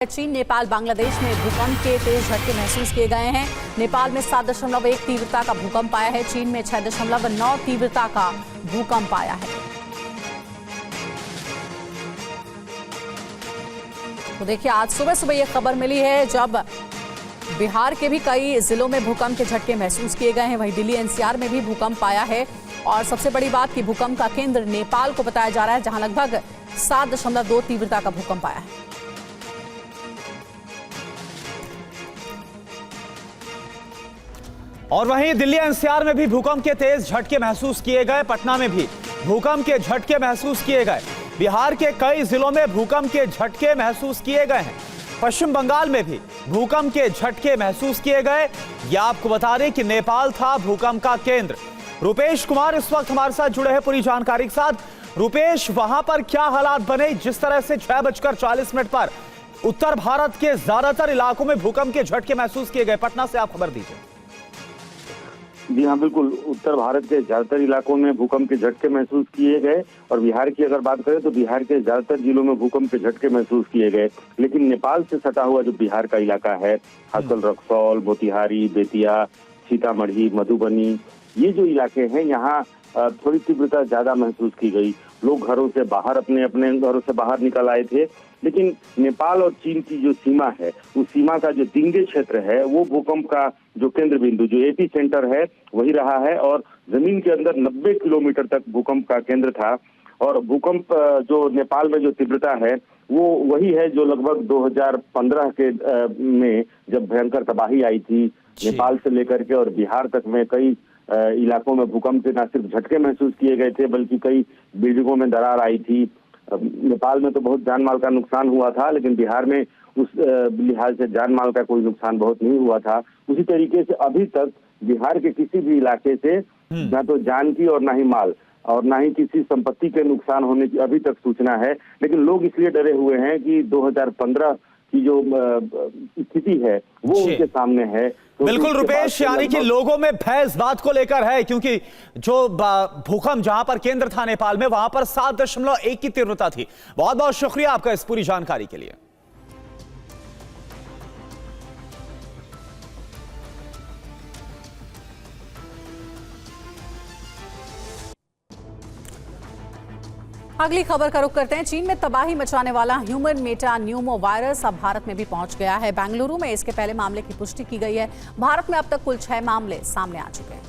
चीन, नेपाल, बांग्लादेश में भूकंप के तेज झटके महसूस किए गए हैं। नेपाल में 7.1 तीव्रता का भूकंप आया है। चीन में 6.9 तीव्रता का भूकंप आया है। तो देखिए, आज सुबह सुबह ये खबर मिली है जब बिहार के भी कई जिलों में भूकंप के झटके महसूस किए गए हैं। वहीं दिल्ली एनसीआर में भी भूकंप आया है और सबसे बड़ी बात कि भूकंप का केंद्र नेपाल को बताया जा रहा है, जहां लगभग 7.2 तीव्रता का भूकंप आया है। और वहीं दिल्ली एनसीआर में भी भूकंप के तेज झटके महसूस किए गए। पटना में भी भूकंप के झटके महसूस किए गए। बिहार के कई जिलों में भूकंप के झटके महसूस किए गए हैं। पश्चिम बंगाल में भी भूकंप के झटके महसूस किए गए। यह आपको बता दें कि नेपाल था भूकंप का केंद्र। रुपेश कुमार इस वक्त हमारे साथ जुड़े हैं पूरी जानकारी के साथ। रुपेश, वहां पर क्या हालात बने जिस तरह से 6:40 पर उत्तर भारत के ज्यादातर इलाकों में भूकंप के झटके महसूस किए गए? पटना से आप खबर दीजिए। जी हाँ, बिल्कुल। उत्तर भारत के ज्यादातर इलाकों में भूकंप के झटके महसूस किए गए और बिहार की अगर बात करें तो बिहार के ज्यादातर जिलों में भूकंप के झटके महसूस किए गए। लेकिन नेपाल से सटा हुआ जो बिहार का इलाका है, खासकर रक्सौल, मोतिहारी, बेतिया, सीतामढ़ी, मधुबनी, ये जो इलाके हैं, यहाँ थोड़ी तीव्रता ज्यादा महसूस की गई। लोग घरों से बाहर अपने घरों से बाहर निकल आए थे। लेकिन नेपाल और चीन की जो सीमा है, उस सीमा का जो दिंगे क्षेत्र है, वो भूकंप का जो केंद्र बिंदु, जो एपी सेंटर है, वही रहा है और जमीन के अंदर 90 किलोमीटर तक भूकंप का केंद्र था। और भूकंप जो नेपाल में जो तीव्रता है, वो वही है जो लगभग 2015 के में जब भयंकर तबाही आई थी नेपाल से लेकर के और बिहार तक में कई इलाकों में भूकंप के न सिर्फ झटके महसूस किए गए थे बल्कि कई बिल्डिंगों में दरार आई थी। नेपाल में तो बहुत जान माल का नुकसान हुआ था, लेकिन बिहार में उस लिहाज से जान माल का कोई नुकसान बहुत नहीं हुआ था। उसी तरीके से अभी तक बिहार के किसी भी इलाके से न तो जान की और न ही माल और न ही किसी संपत्ति के नुकसान होने की अभी तक सूचना है। लेकिन लोग इसलिए डरे हुए हैं कि 2015 की जो स्थिति है वो उनके सामने है। तो बिल्कुल रुपेश, यानी कि लोगों में भय इस बात को लेकर है क्योंकि जो भूकंप जहां पर केंद्र था नेपाल में, वहां पर 7.1 की तीव्रता थी। बहुत बहुत शुक्रिया आपका इस पूरी जानकारी के लिए। अगली खबर का रुख करते हैं। चीन में तबाही मचाने वाला ह्यूमन मेटा न्यूमो वायरस अब भारत में भी पहुंच गया है। बेंगलुरु में इसके पहले मामले की पुष्टि की गई है। भारत में अब तक कुल 6 मामले सामने आ चुके हैं।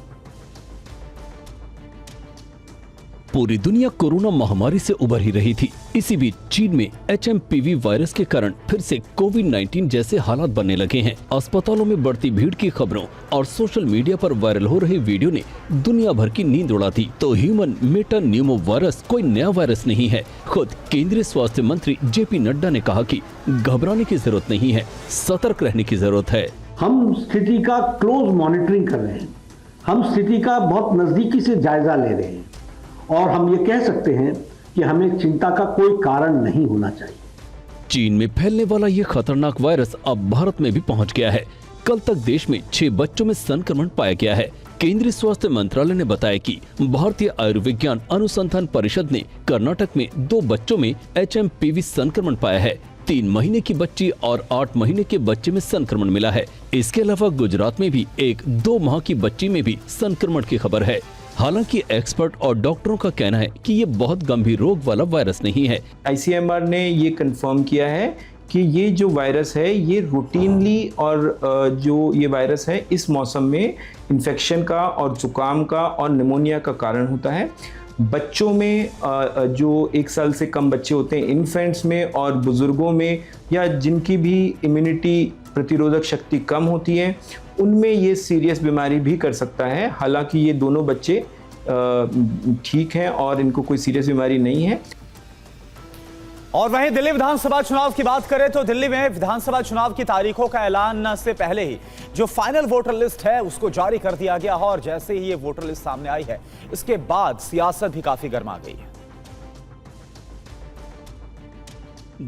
पूरी दुनिया कोरोना महामारी से उबर ही रही थी। इसी बीच चीन में HMPV वायरस के कारण फिर से कोविड-19 जैसे हालात बनने लगे हैं। अस्पतालों में बढ़ती भीड़ की खबरों और सोशल मीडिया पर वायरल हो रहे वीडियो ने दुनिया भर की नींद उड़ा दी। तो ह्यूमन मेटा न्यूमो वायरस कोई नया वायरस नहीं है। खुद केंद्रीय स्वास्थ्य मंत्री JP नड्डा ने कहा कि घबराने की जरूरत नहीं है, सतर्क रहने की जरूरत है। हम स्थिति का क्लोज मॉनिटरिंग कर रहे हैं। हम स्थिति का बहुत नजदीकी से जायजा ले रहे हैं और हम ये कह सकते हैं कि हमें चिंता का कोई कारण नहीं होना चाहिए। चीन में फैलने वाला ये खतरनाक वायरस अब भारत में भी पहुंच गया है। कल तक देश में 6 बच्चों में संक्रमण पाया गया है। केंद्रीय स्वास्थ्य मंत्रालय ने बताया कि भारतीय आयुर्विज्ञान अनुसंधान परिषद ने कर्नाटक में 2 बच्चों में HMPV संक्रमण पाया है। 3 महीने की बच्ची और 8 महीने के बच्चे में संक्रमण मिला है। इसके अलावा गुजरात में भी एक 2 माह की बच्ची में भी संक्रमण की खबर है। हालांकि एक्सपर्ट और डॉक्टरों का कहना है कि ये बहुत गंभीर रोग वाला वायरस नहीं है। ICMR ने ये कंफर्म किया है कि ये जो वायरस है ये रूटीनली और जो ये वायरस है इस मौसम में इन्फेक्शन का और जुकाम का और निमोनिया का कारण होता है। बच्चों में जो 1 साल से कम बच्चे होते हैं, इन्फेंट्स में और बुजुर्गों में या जिनकी भी इम्यूनिटी प्रतिरोधक शक्ति कम होती है, उनमें ये सीरियस बीमारी भी कर सकता है। हालांकि ये दोनों बच्चे ठीक हैं और इनको कोई सीरियस बीमारी नहीं है। और वहीं दिल्ली विधानसभा चुनाव की बात करें तो दिल्ली में विधानसभा चुनाव की तारीखों का ऐलान से पहले ही जो फाइनल वोटर लिस्ट है उसको जारी कर दिया गया और जैसे ही ये वोटर लिस्ट सामने आई है, इसके बाद सियासत भी काफी गर्मा गई है।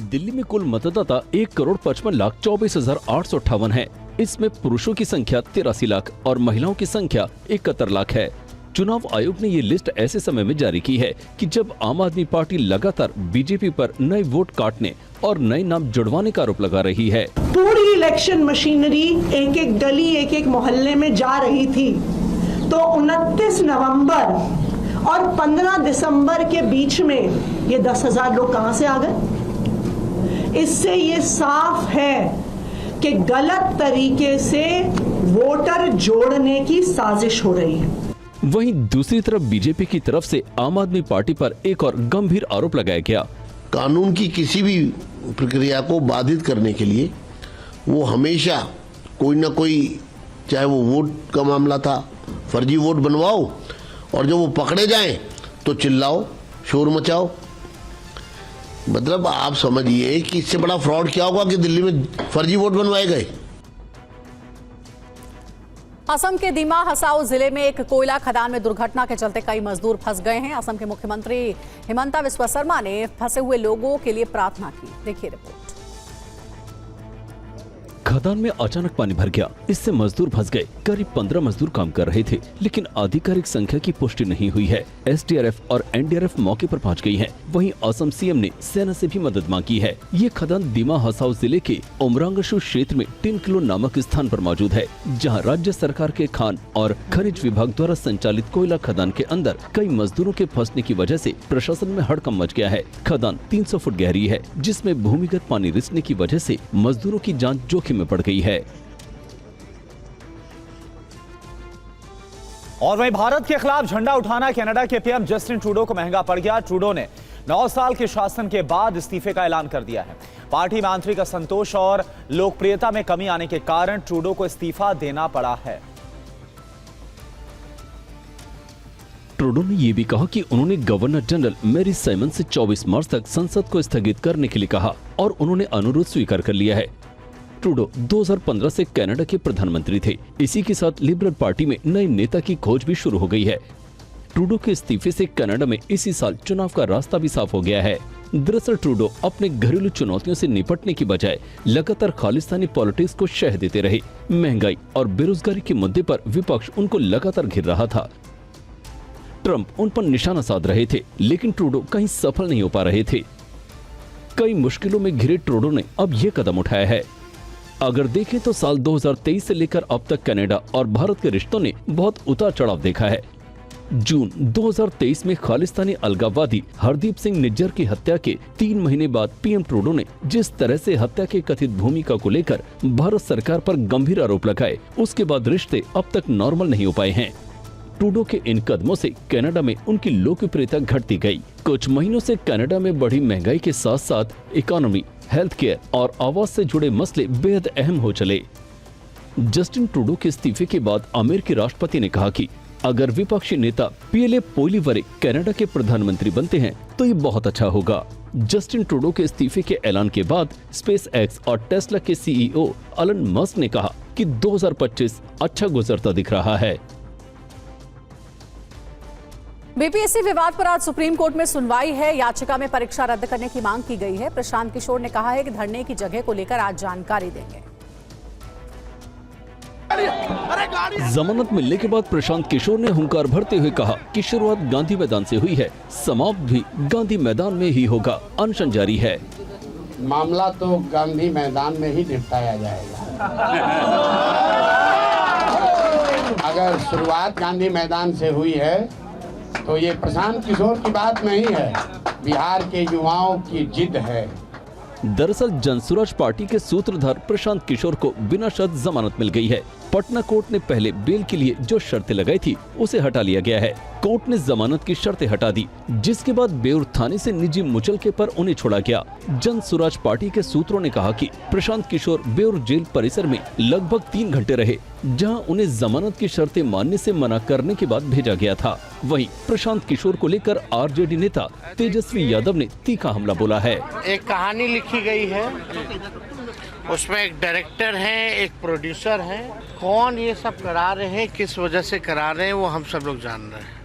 दिल्ली में कुल मतदाता 1,55,24,858 है। इसमें पुरुषों की संख्या 83 लाख और महिलाओं की संख्या 71 लाख है। चुनाव आयोग ने ये लिस्ट ऐसे समय में जारी की है कि जब आम आदमी पार्टी लगातार बीजेपी पर नए वोट काटने और नए नाम जुड़वाने का आरोप लगा रही है। पूरी इलेक्शन मशीनरी एक एक गली एक एक मोहल्ले में जा रही थी, तो 29 नवंबर और 15 दिसंबर के बीच में ये 10,000 लोग कहां से आ गए? इससे ये साफ है कि गलत तरीके से वोटर जोड़ने की साजिश हो रही है। वहीं दूसरी तरफ बीजेपी की तरफ से आम आदमी पार्टी पर एक और गंभीर आरोप लगाया गया। कानून की किसी भी प्रक्रिया को बाधित करने के लिए वो हमेशा कोई ना कोई, चाहे वो वोट का मामला था, फर्जी वोट बनवाओ और जब वो पकड़े जाएं तो चिल्लाओ, शोर मचाओ। मतलब आप समझिए कि इससे बड़ा फ्रॉड क्या होगा कि दिल्ली में फर्जी वोट बनवाए गए। असम के दीमा हसाओ जिले में एक कोयला खदान में दुर्घटना के चलते कई मजदूर फंस गए हैं। असम के मुख्यमंत्री हिमंता बिस्वा शर्मा ने फंसे हुए लोगों के लिए प्रार्थना की। देखिए रिपोर्ट। खदान में अचानक पानी भर गया, इससे मजदूर फंस गए। करीब 15 मजदूर काम कर रहे थे, लेकिन आधिकारिक संख्या की पुष्टि नहीं हुई है। एसडीआरएफ और एनडीआरएफ मौके पर पहुंच गई हैं। वहीं असम सीएम ने सेना से भी मदद मांगी है। ये खदान दीमा हसाओ जिले के उमरांगशु क्षेत्र में 3 किलो नामक स्थान पर मौजूद है, जहाँ राज्य सरकार के खान और खनिज विभाग द्वारा संचालित कोयला खदान के अंदर कई मजदूरों के फंसने की वजह से प्रशासन में हड़कंप मच गया है। खदान 300 फुट गहरी है, जिसमें भूमिगत पानी रिसने की वजह से मजदूरों की जान जोखिम में पड़ गई है। और वहीं भारत के खिलाफ झंडा उठाना कनाडा के पीएम जस्टिन ट्रूडो को महंगा पड़ गया। ट्रूडो ने 9 साल के शासन के बाद इस्तीफे का ऐलान कर दिया है। पार्टी में आंतरिक असंतोष और लोकप्रियता में कमी आने के कारण ट्रूडो को इस्तीफा देना पड़ा है। ट्रूडो ने यह भी कहा कि उन्होंने गवर्नर जनरल मैरी साइमन से 24 मार्च तक संसद को स्थगित करने के लिए कहा और उन्होंने अनुरोध स्वीकार कर लिया है। ट्रूडो 2015 से कनाडा के प्रधानमंत्री थे। इसी के साथ लिबरल पार्टी में नए नेता की खोज भी शुरू हो गई है। ट्रूडो के इस्तीफे से कनाडा में इसी साल चुनाव का रास्ता भी साफ हो गया है। दरअसल ट्रूडो अपने घरेलू चुनौतियों से निपटने की बजाय लगातार खालिस्तानी पॉलिटिक्स को शह देते रहे। महंगाई और बेरोजगारी के मुद्दे पर विपक्ष उनको लगातार घेर रहा था। ट्रंप उन पर निशाना साध रहे थे, लेकिन ट्रूडो कहीं सफल नहीं हो पा रहे थे। कई मुश्किलों में घिरे ट्रूडो ने अब ये कदम उठाया है। अगर देखें तो साल 2023 से लेकर अब तक कनाडा और भारत के रिश्तों ने बहुत उतार चढ़ाव देखा है। जून 2023 में खालिस्तानी अलगाववादी हरदीप सिंह निज्जर की हत्या के 3 महीने बाद पीएम ट्रूडो ने जिस तरह से हत्या के कथित भूमिका को लेकर भारत सरकार पर गंभीर आरोप लगाए, उसके बाद रिश्ते अब तक नॉर्मल नहीं हो पाए हैं। ट्रूडो के इन कदमों से कनाडा में उनकी लोकप्रियता घटती गई। कुछ महीनों से कनाडा में बढ़ी महंगाई के साथ साथ इकोनॉमी, हेल्थ केयर और आवास से जुड़े मसले बेहद अहम हो चले। जस्टिन ट्रूडो के इस्तीफे के बाद अमेरिकी राष्ट्रपति ने कहा कि अगर विपक्षी नेता पीएलए पोलिवरे कनाडा के प्रधानमंत्री बनते हैं तो ये बहुत अच्छा होगा। जस्टिन ट्रूडो के इस्तीफे के ऐलान के बाद स्पेस एक्स और टेस्ला के सीईओ एलन मस्क ने कहा कि 2025 अच्छा गुजरता दिख रहा है। बीपीएससी विवाद पर आज सुप्रीम कोर्ट में सुनवाई है। याचिका में परीक्षा रद्द करने की मांग की गई है। प्रशांत किशोर ने कहा है कि धरने की जगह को लेकर आज जानकारी देंगे। जमानत मिलने के बाद प्रशांत किशोर ने हुंकार भरते हुए कहा कि शुरुआत गांधी मैदान से हुई है, समाप्त भी गांधी मैदान में ही होगा। अनशन जारी है। मामला तो गांधी मैदान में ही निपटाया जाएगा। अगर शुरुआत गांधी मैदान से हुई है तो ये प्रशांत किशोर की बात नहीं है, बिहार के युवाओं की जिद है। दरअसल जनसुराज पार्टी के सूत्रधार प्रशांत किशोर को बिना शर्त जमानत मिल गई है। पटना कोर्ट ने पहले बेल के लिए जो शर्तें लगाई थी उसे हटा लिया गया है। कोर्ट ने जमानत की शर्तें हटा दी, जिसके बाद बेउर थाने से निजी मुचलके पर उन्हें छोड़ा गया। जनसुराज पार्टी के सूत्रों ने कहा कि प्रशांत किशोर बेउर जेल परिसर में लगभग 3 घंटे रहे, जहां उन्हें जमानत की शर्तें मानने से मना करने के बाद भेजा गया था। वहीं प्रशांत किशोर को लेकर आरजेडी नेता तेजस्वी यादव ने तीखा हमला बोला है। एक कहानी लिखी गई है, उसमें एक डायरेक्टर है, एक प्रोड्यूसर है। कौन ये सब करा रहे हैं, किस वजह से करा रहे हैं, वो हम सब लोग जान रहे हैं।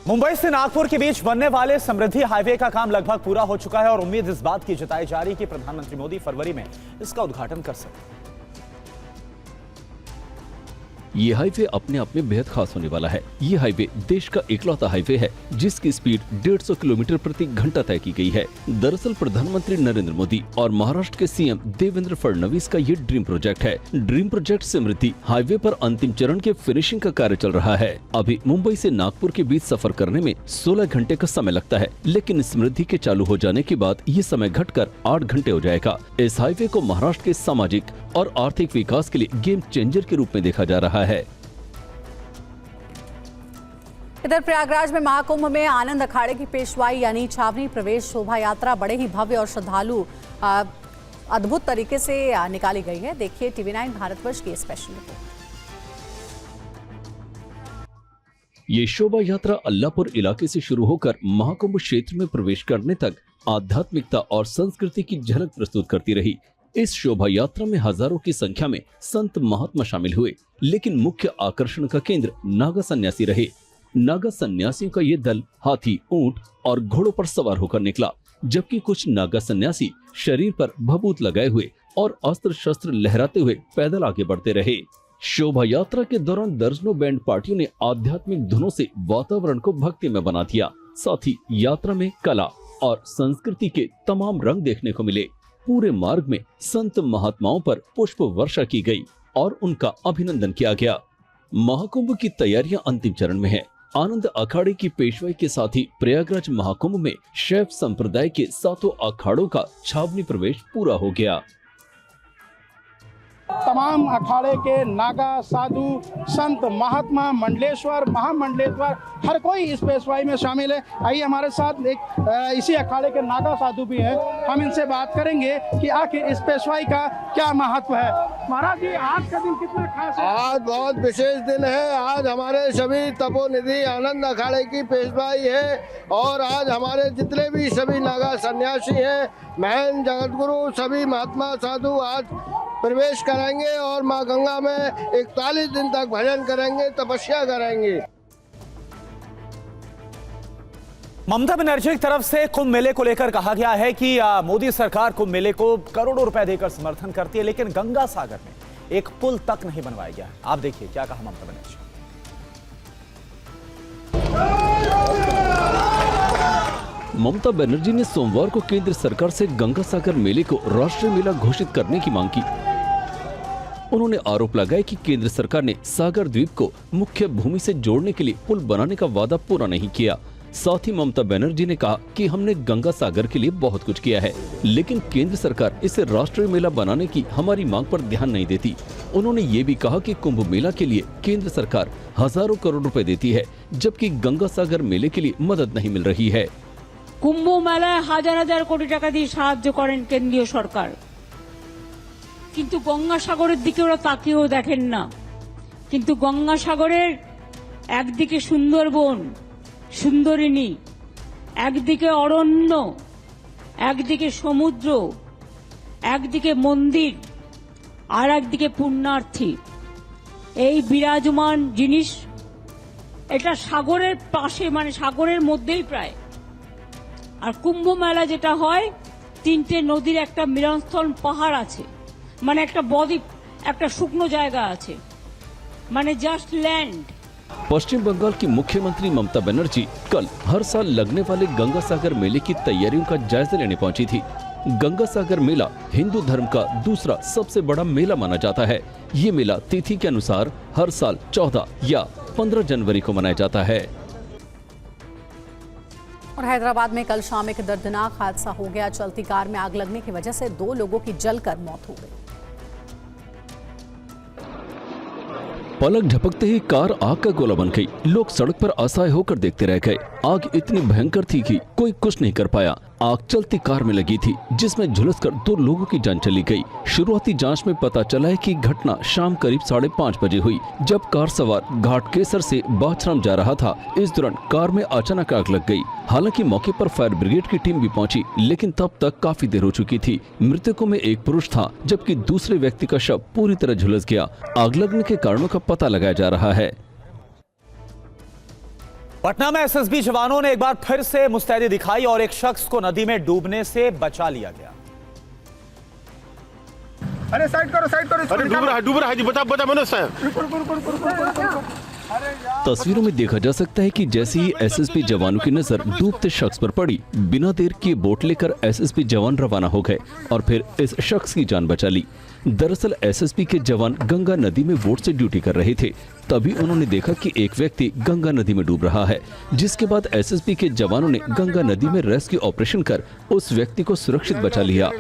मुंबई से नागपुर के बीच बनने वाले समृद्धि हाईवे का काम लगभग पूरा हो चुका है और उम्मीद इस बात की जताई जा रही है कि प्रधानमंत्री मोदी फरवरी में इसका उद्घाटन कर सकते हैं। ये हाईवे अपने आप में बेहद खास होने वाला है। ये हाईवे देश का इकलौता हाईवे है जिसकी स्पीड 150 किलोमीटर प्रति घंटा तय की गई है। दरअसल प्रधानमंत्री नरेंद्र मोदी और महाराष्ट्र के सीएम देवेंद्र फडणवीस का ये ड्रीम प्रोजेक्ट है। ड्रीम प्रोजेक्ट समृद्धि हाईवे पर अंतिम चरण के फिनिशिंग का कार्य चल रहा है। अभी मुंबई से नागपुर के बीच सफर करने में 16 घंटे का समय लगता है, लेकिन समृद्धि के चालू हो जाने के बाद ये समय घटकर 8 घंटे हो जाएगा। इस हाईवे को महाराष्ट्र के सामाजिक और आर्थिक विकास के लिए गेम चेंजर के रूप में देखा जा रहा है। इधर प्रयागराज में महाकुंभ में आनंद अखाड़े की पेशवाई यानी छावनी प्रवेश शोभा यात्रा बड़े ही भव्य और श्रद्धालु अद्भुत तरीके से निकाली गई है। देखिए TV9 भारतवर्ष की स्पेशल रिपोर्ट। ये शोभा यात्रा अल्लाहपुर इलाके से शुरू होकर महाकुंभ क्षेत्र में प्रवेश करने तक आध्यात्मिकता और संस्कृति की झलक प्रस्तुत करती रही। इस शोभा यात्रा में हजारों की संख्या में संत महात्मा शामिल हुए, लेकिन मुख्य आकर्षण का केंद्र नागा सन्यासी रहे। नागा सन्यासियों का ये दल हाथी, ऊंट और घोड़ों पर सवार होकर निकला, जबकि कुछ नागा सन्यासी शरीर पर भभूत लगाए हुए और अस्त्र शस्त्र लहराते हुए पैदल आगे बढ़ते रहे। शोभा यात्रा के दौरान दर्जनों बैंड पार्टियों ने आध्यात्मिक धुनों से वातावरण को भक्ति में बना दिया। साथ ही यात्रा में कला और संस्कृति के तमाम रंग देखने को मिले। पूरे मार्ग में संत महात्माओं पर पुष्प वर्षा की गई और उनका अभिनंदन किया गया। महाकुंभ की तैयारियां अंतिम चरण में है। आनंद अखाड़े की पेशवाई के साथ ही प्रयागराज महाकुंभ में शैव संप्रदाय के 7 अखाड़ों का छावनी प्रवेश पूरा हो गया। तमाम अखाड़े के नागा, साधु, संत, महात्मा, मंडलेश्वर, महामंडलेश्वर हर कोई इस पेशवाई में शामिल है। आइए हमारे साथ एक इसी अखाड़े के नागा साधु भी हैं, हम इनसे बात करेंगे कि आखिर इस पेशवाई का क्या महत्व है। महाराज जी, आज का दिन कितना खास है? आज बहुत विशेष दिन है। आज हमारे सभी तपोनिधि आनंद अखाड़े की पेशवाई है और आज हमारे जितने भी सभी नागा सन्यासी हैं, महंत, जगतगुरु, सभी महात्मा साधु आज प्रवेश करेंगे और माँ गंगा में 41 दिन तक भजन करेंगे, तपस्या करेंगे। ममता बनर्जी की तरफ से कुंभ मेले को लेकर कहा गया है कि मोदी सरकार कुंभ मेले को करोड़ों रुपए देकर समर्थन करती है, लेकिन गंगा सागर में एक पुल तक नहीं बनवाया गया। आप देखिए क्या कहा ममता बनर्जी। ममता बनर्जी ने सोमवार को केंद्र सरकार से गंगा सागर मेले को राष्ट्रीय मेला घोषित करने की मांग की। उन्होंने आरोप लगाया कि केंद्र सरकार ने सागर द्वीप को मुख्य भूमि से जोड़ने के लिए पुल बनाने का वादा पूरा नहीं किया। साथ ही ममता बनर्जी ने कहा कि हमने गंगा सागर के लिए बहुत कुछ किया है, लेकिन केंद्र सरकार इसे राष्ट्रीय मेला बनाने की हमारी मांग पर ध्यान नहीं देती। उन्होंने ये भी कहा कि कुंभ मेला के लिए केंद्र सरकार हजारों करोड़ रुपए देती है, जबकि गंगा सागर मेले के लिए मदद नहीं मिल रही है। কুম্ভ মেলায় হাজার হাজার কোটি টাকা দিয়ে সাহায্য করেন কেন্দ্রীয় সরকার, কিন্তু গঙ্গাসাগরের দিকে ওরা তাকিয়েও দেখেন না। কিন্তু গঙ্গাসাগরের একদিকে সুন্দরবন, সুন্দরিনী, একদিকে অরণ্য, একদিকে সমুদ্র, একদিকে মন্দির আর একদিকে পুণ্যার্থী, এই বিরাজমান জিনিস এটা সাগরের পাশে, মানে সাগরের মধ্যেই প্রায়। আর কুম্ভ মেলা যেটা হয়, 3টে নদীর একটা মিলনস্থল পাহাড় আছে, মানে একটা বদ্বীপ, একটা শুকনো জায়গা আছে, মানে জাস্ট ল্যান্ড। पश्चिम बंगाल की मुख्यमंत्री ममता बनर्जी कल हर साल लगने वाले गंगा सागर मेले की तैयारियों का जायजा लेने पहुंची थी। गंगा सागर मेला हिंदू धर्म का दूसरा सबसे बड़ा मेला माना जाता है। ये मेला तिथि के अनुसार हर साल 14 या 15 जनवरी को मनाया जाता है। और हैदराबाद में कल शाम एक दर्दनाक हादसा हो गया। चलती कार में आग लगने की वजह से 2 लोगों की जलकर मौत हो गई। पलक झपकते ही कार आग का गोला बन गई। लोग सड़क पर असहाय होकर देखते रह गए। आग इतनी भयंकर थी कि कोई कुछ नहीं कर पाया। आग चलती कार में लगी थी, जिसमें झुलसकर 2 लोगों की जान चली गई। शुरुआती जांच में पता चला है कि घटना शाम करीब 5:30 बजे हुई, जब कार सवार घाटकेसर से बाछराम जा रहा था। इस दौरान कार में अचानक आग लग गई। हालांकि मौके पर फायर ब्रिगेड की टीम भी पहुंची, लेकिन तब तक काफी देर हो चुकी थी। मृतकों में एक पुरुष था, जबकि दूसरे व्यक्ति का शव पूरी तरह झुलस गया। आग लगने के कारणों का पता लगाया जा रहा है। पटना में एसएसबी जवानों ने एक बार फिर से मुस्तैदी दिखाई और एक शख्स को नदी में डूबने से बचा लिया गया। अरे साइड करो अरे डूब रहा है जी, बता मनोज साहब। तस्वीरों में देखा जा सकता है कि जैसे ही एसएसपी जवानों की नजर डूबते शख्स पर पड़ी, बिना देर किए बोट लेकर एसएसपी जवान रवाना हो गए और फिर इस शख्स की जान बचा ली। दरअसल एसएसपी के जवान गंगा नदी में बोट से ड्यूटी कर रहे थे, तभी उन्होंने देखा कि एक व्यक्ति गंगा नदी में डूब रहा है, जिसके बाद एसएसपी के जवानों ने गंगा नदी में रेस्क्यू ऑपरेशन कर उस व्यक्ति को सुरक्षित बचा लिया।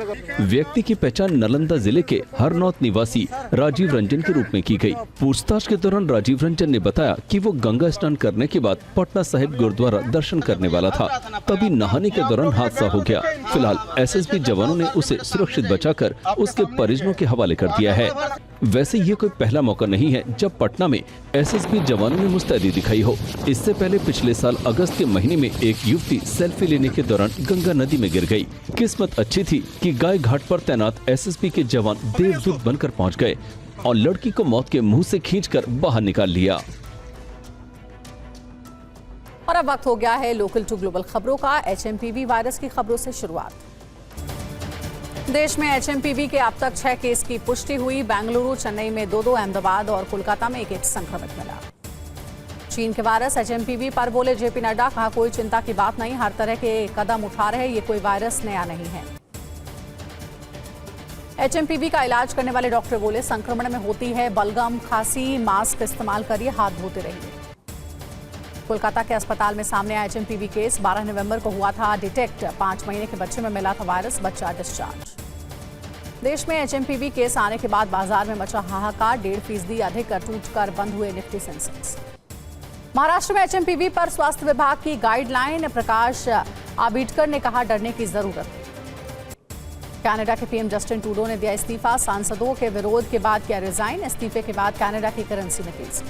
व्यक्ति की पहचान नालंदा जिले के हरनौत निवासी राजीव रंजन के रूप में की गई। पूछताछ के दौरान राजीव रंजन ने बताया कि वो गंगा स्नान करने के बाद पटना साहिब गुरुद्वारा दर्शन करने वाला था, तभी नहाने के दौरान हादसा हो गया। फिलहाल एसएसपी जवानों ने उसे सुरक्षित बचाकर उसके परिजनों के हवाले कर दिया है। वैसे ये कोई पहला मौका नहीं है जब पटना में एसएसपी जवानों ने मुस्तैदी दिखाई हो। इससे पहले पिछले साल अगस्त के महीने में एक युवती सेल्फी लेने के दौरान गंगा नदी में गिर गई। किस्मत अच्छी थी कि गाय घाट पर तैनात एसएसपी के जवान देवदूत बनकर पहुंच गए और लड़की को मौत के मुंह से खींचकर बाहर निकाल लिया। और अब वक्त हो गया है लोकल टू ग्लोबल खबरों का। एचएमपीवी वायरस की खबरों से शुरुआत। देश में एचएमपीवी के अब तक 6 केस की पुष्टि हुई। बेंगलुरु, चेन्नई में 2, अहमदाबाद और कोलकाता में 1 संक्रमित मिला। चीन के वायरस एचएमपीवी पर बोले जेपी नड्डा, कहा कोई चिंता की बात नहीं, हर तरह के कदम उठा रहे, ये कोई वायरस नया नहीं है। एचएमपीवी का इलाज करने वाले डॉक्टर बोले संक्रमण में होती है बलगम, खांसी, मास्क इस्तेमाल करिए, हाथ धोते रहिए। कोलकाता के अस्पताल में सामने आया एचएमपीवी केस 12 नवंबर को हुआ था डिटेक्ट। 5 महीने के बच्चे में मिला था वायरस, बच्चा डिस्चार्ज। देश में एचएमपीवी केस आने के बाद बाजार में मचा हाहाकार। 1.5% अधिक टूटकर बंद हुए निफ्टी सेंसेक्स। महाराष्ट्र में एचएमपीवी पर स्वास्थ्य विभाग की गाइडलाइन। प्रकाश आबिटकर ने कहा डरने की जरूरत है। कनाडा के पीएम जस्टिन ट्रूडो ने दिया इस्तीफा। सांसदों के विरोध के बाद किया रिजाइन। इस्तीफे के बाद कनाडा की करेंसी में तेजी।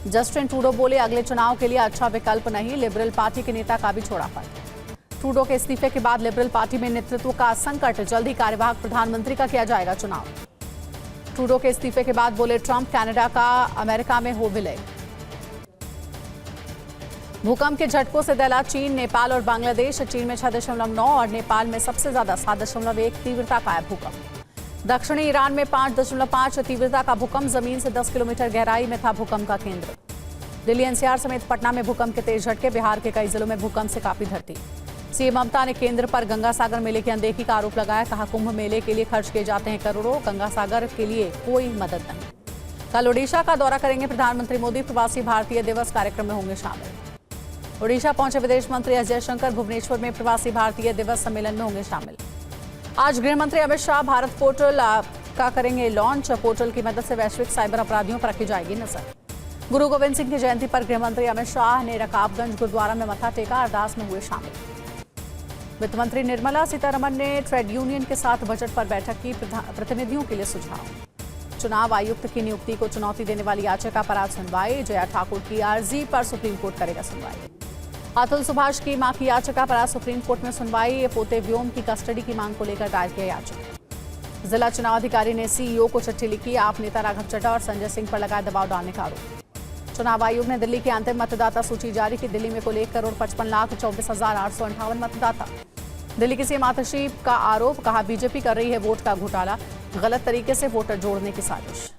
जस्टिन ट्रूडो बोले अगले चुनाव के लिए अच्छा विकल्प नहीं। लिबरल पार्टी के नेता का भी छोड़ा पद। ट्रूडो के इस्तीफे के बाद लिबरल पार्टी में नेतृत्व का संकट। जल्द ही कार्यवाहक प्रधानमंत्री का किया जाएगा चुनाव। ट्रूडो के इस्तीफे के बाद बोले ट्रंप कनाडा का अमेरिका में हो विलय। भूकंप के झटकों से दहला चीन, नेपाल और बांग्लादेश। चीन में 6.9 और नेपाल में सबसे ज्यादा 7.1 तीव्रता का है भूकंप। दक्षिणी ईरान में 5.5 तीव्रता का भूकंप। जमीन से 10 किलोमीटर गहराई में था भूकंप का केंद्र। दिल्ली एनसीआर समेत पटना में भूकंप के तेज झटके। बिहार के कई जिलों में भूकंप से कांपी धरती। सीएम ममता ने केंद्र पर गंगा सागर मेले की अनदेखी का आरोप लगाया। कहा कुंभ मेले के लिए खर्च किए जाते हैं करोड़ों, गंगा सागर के लिए कोई मदद नहीं। कल ओडिशा का दौरा करेंगे प्रधानमंत्री मोदी। प्रवासी भारतीय दिवस कार्यक्रम में होंगे शामिल। ओडिशा पहुंचे विदेश मंत्री एस जयशंकर। भुवनेश्वर में प्रवासी भारतीय दिवस सम्मेलन में होंगे शामिल। आज गृह मंत्री अमित शाह भारत पोर्टल का करेंगे लॉन्च। पोर्टल की मदद से वैश्विक साइबर अपराधियों पर रखी जाएगी नजर। गुरु गोविंद सिंह की जयंती पर गृह मंत्री अमित शाह ने रकाबगंज गुरुद्वारा में मत्था टेका। अरदास में हुए शामिल। वित्त मंत्री निर्मला सीतारमण ने ट्रेड यूनियन के साथ बजट पर बैठक की। प्रतिनिधियों के लिए सुझाव। चुनाव आयुक्त की नियुक्ति को चुनौती देने वाली याचिका पर आज सुनवाई। जया ठाकुर की अर्जी पर सुप्रीम कोर्ट करेगा सुनवाई। अतुल सुभाष की मां की याचिका पर आज सुप्रीम कोर्ट में सुनवाई। पोते व्योम की कस्टडी की मांग को लेकर दायर किया याचिका। जिला चुनाव अधिकारी ने सीईओ को चिट्ठी लिखी। आप नेता राघव चड्ढा और संजय सिंह पर लगाए दबाव डालने का आरोप। चुनाव आयोग ने दिल्ली की अंतिम मतदाता सूची जारी की। दिल्ली में कुल 1,55,24,858 मतदाता। दिल्ली की सीएम आतिशी का आरोप। कहा बीजेपी कर रही है वोट का घोटाला, गलत तरीके से वोटर जोड़ने की साजिश।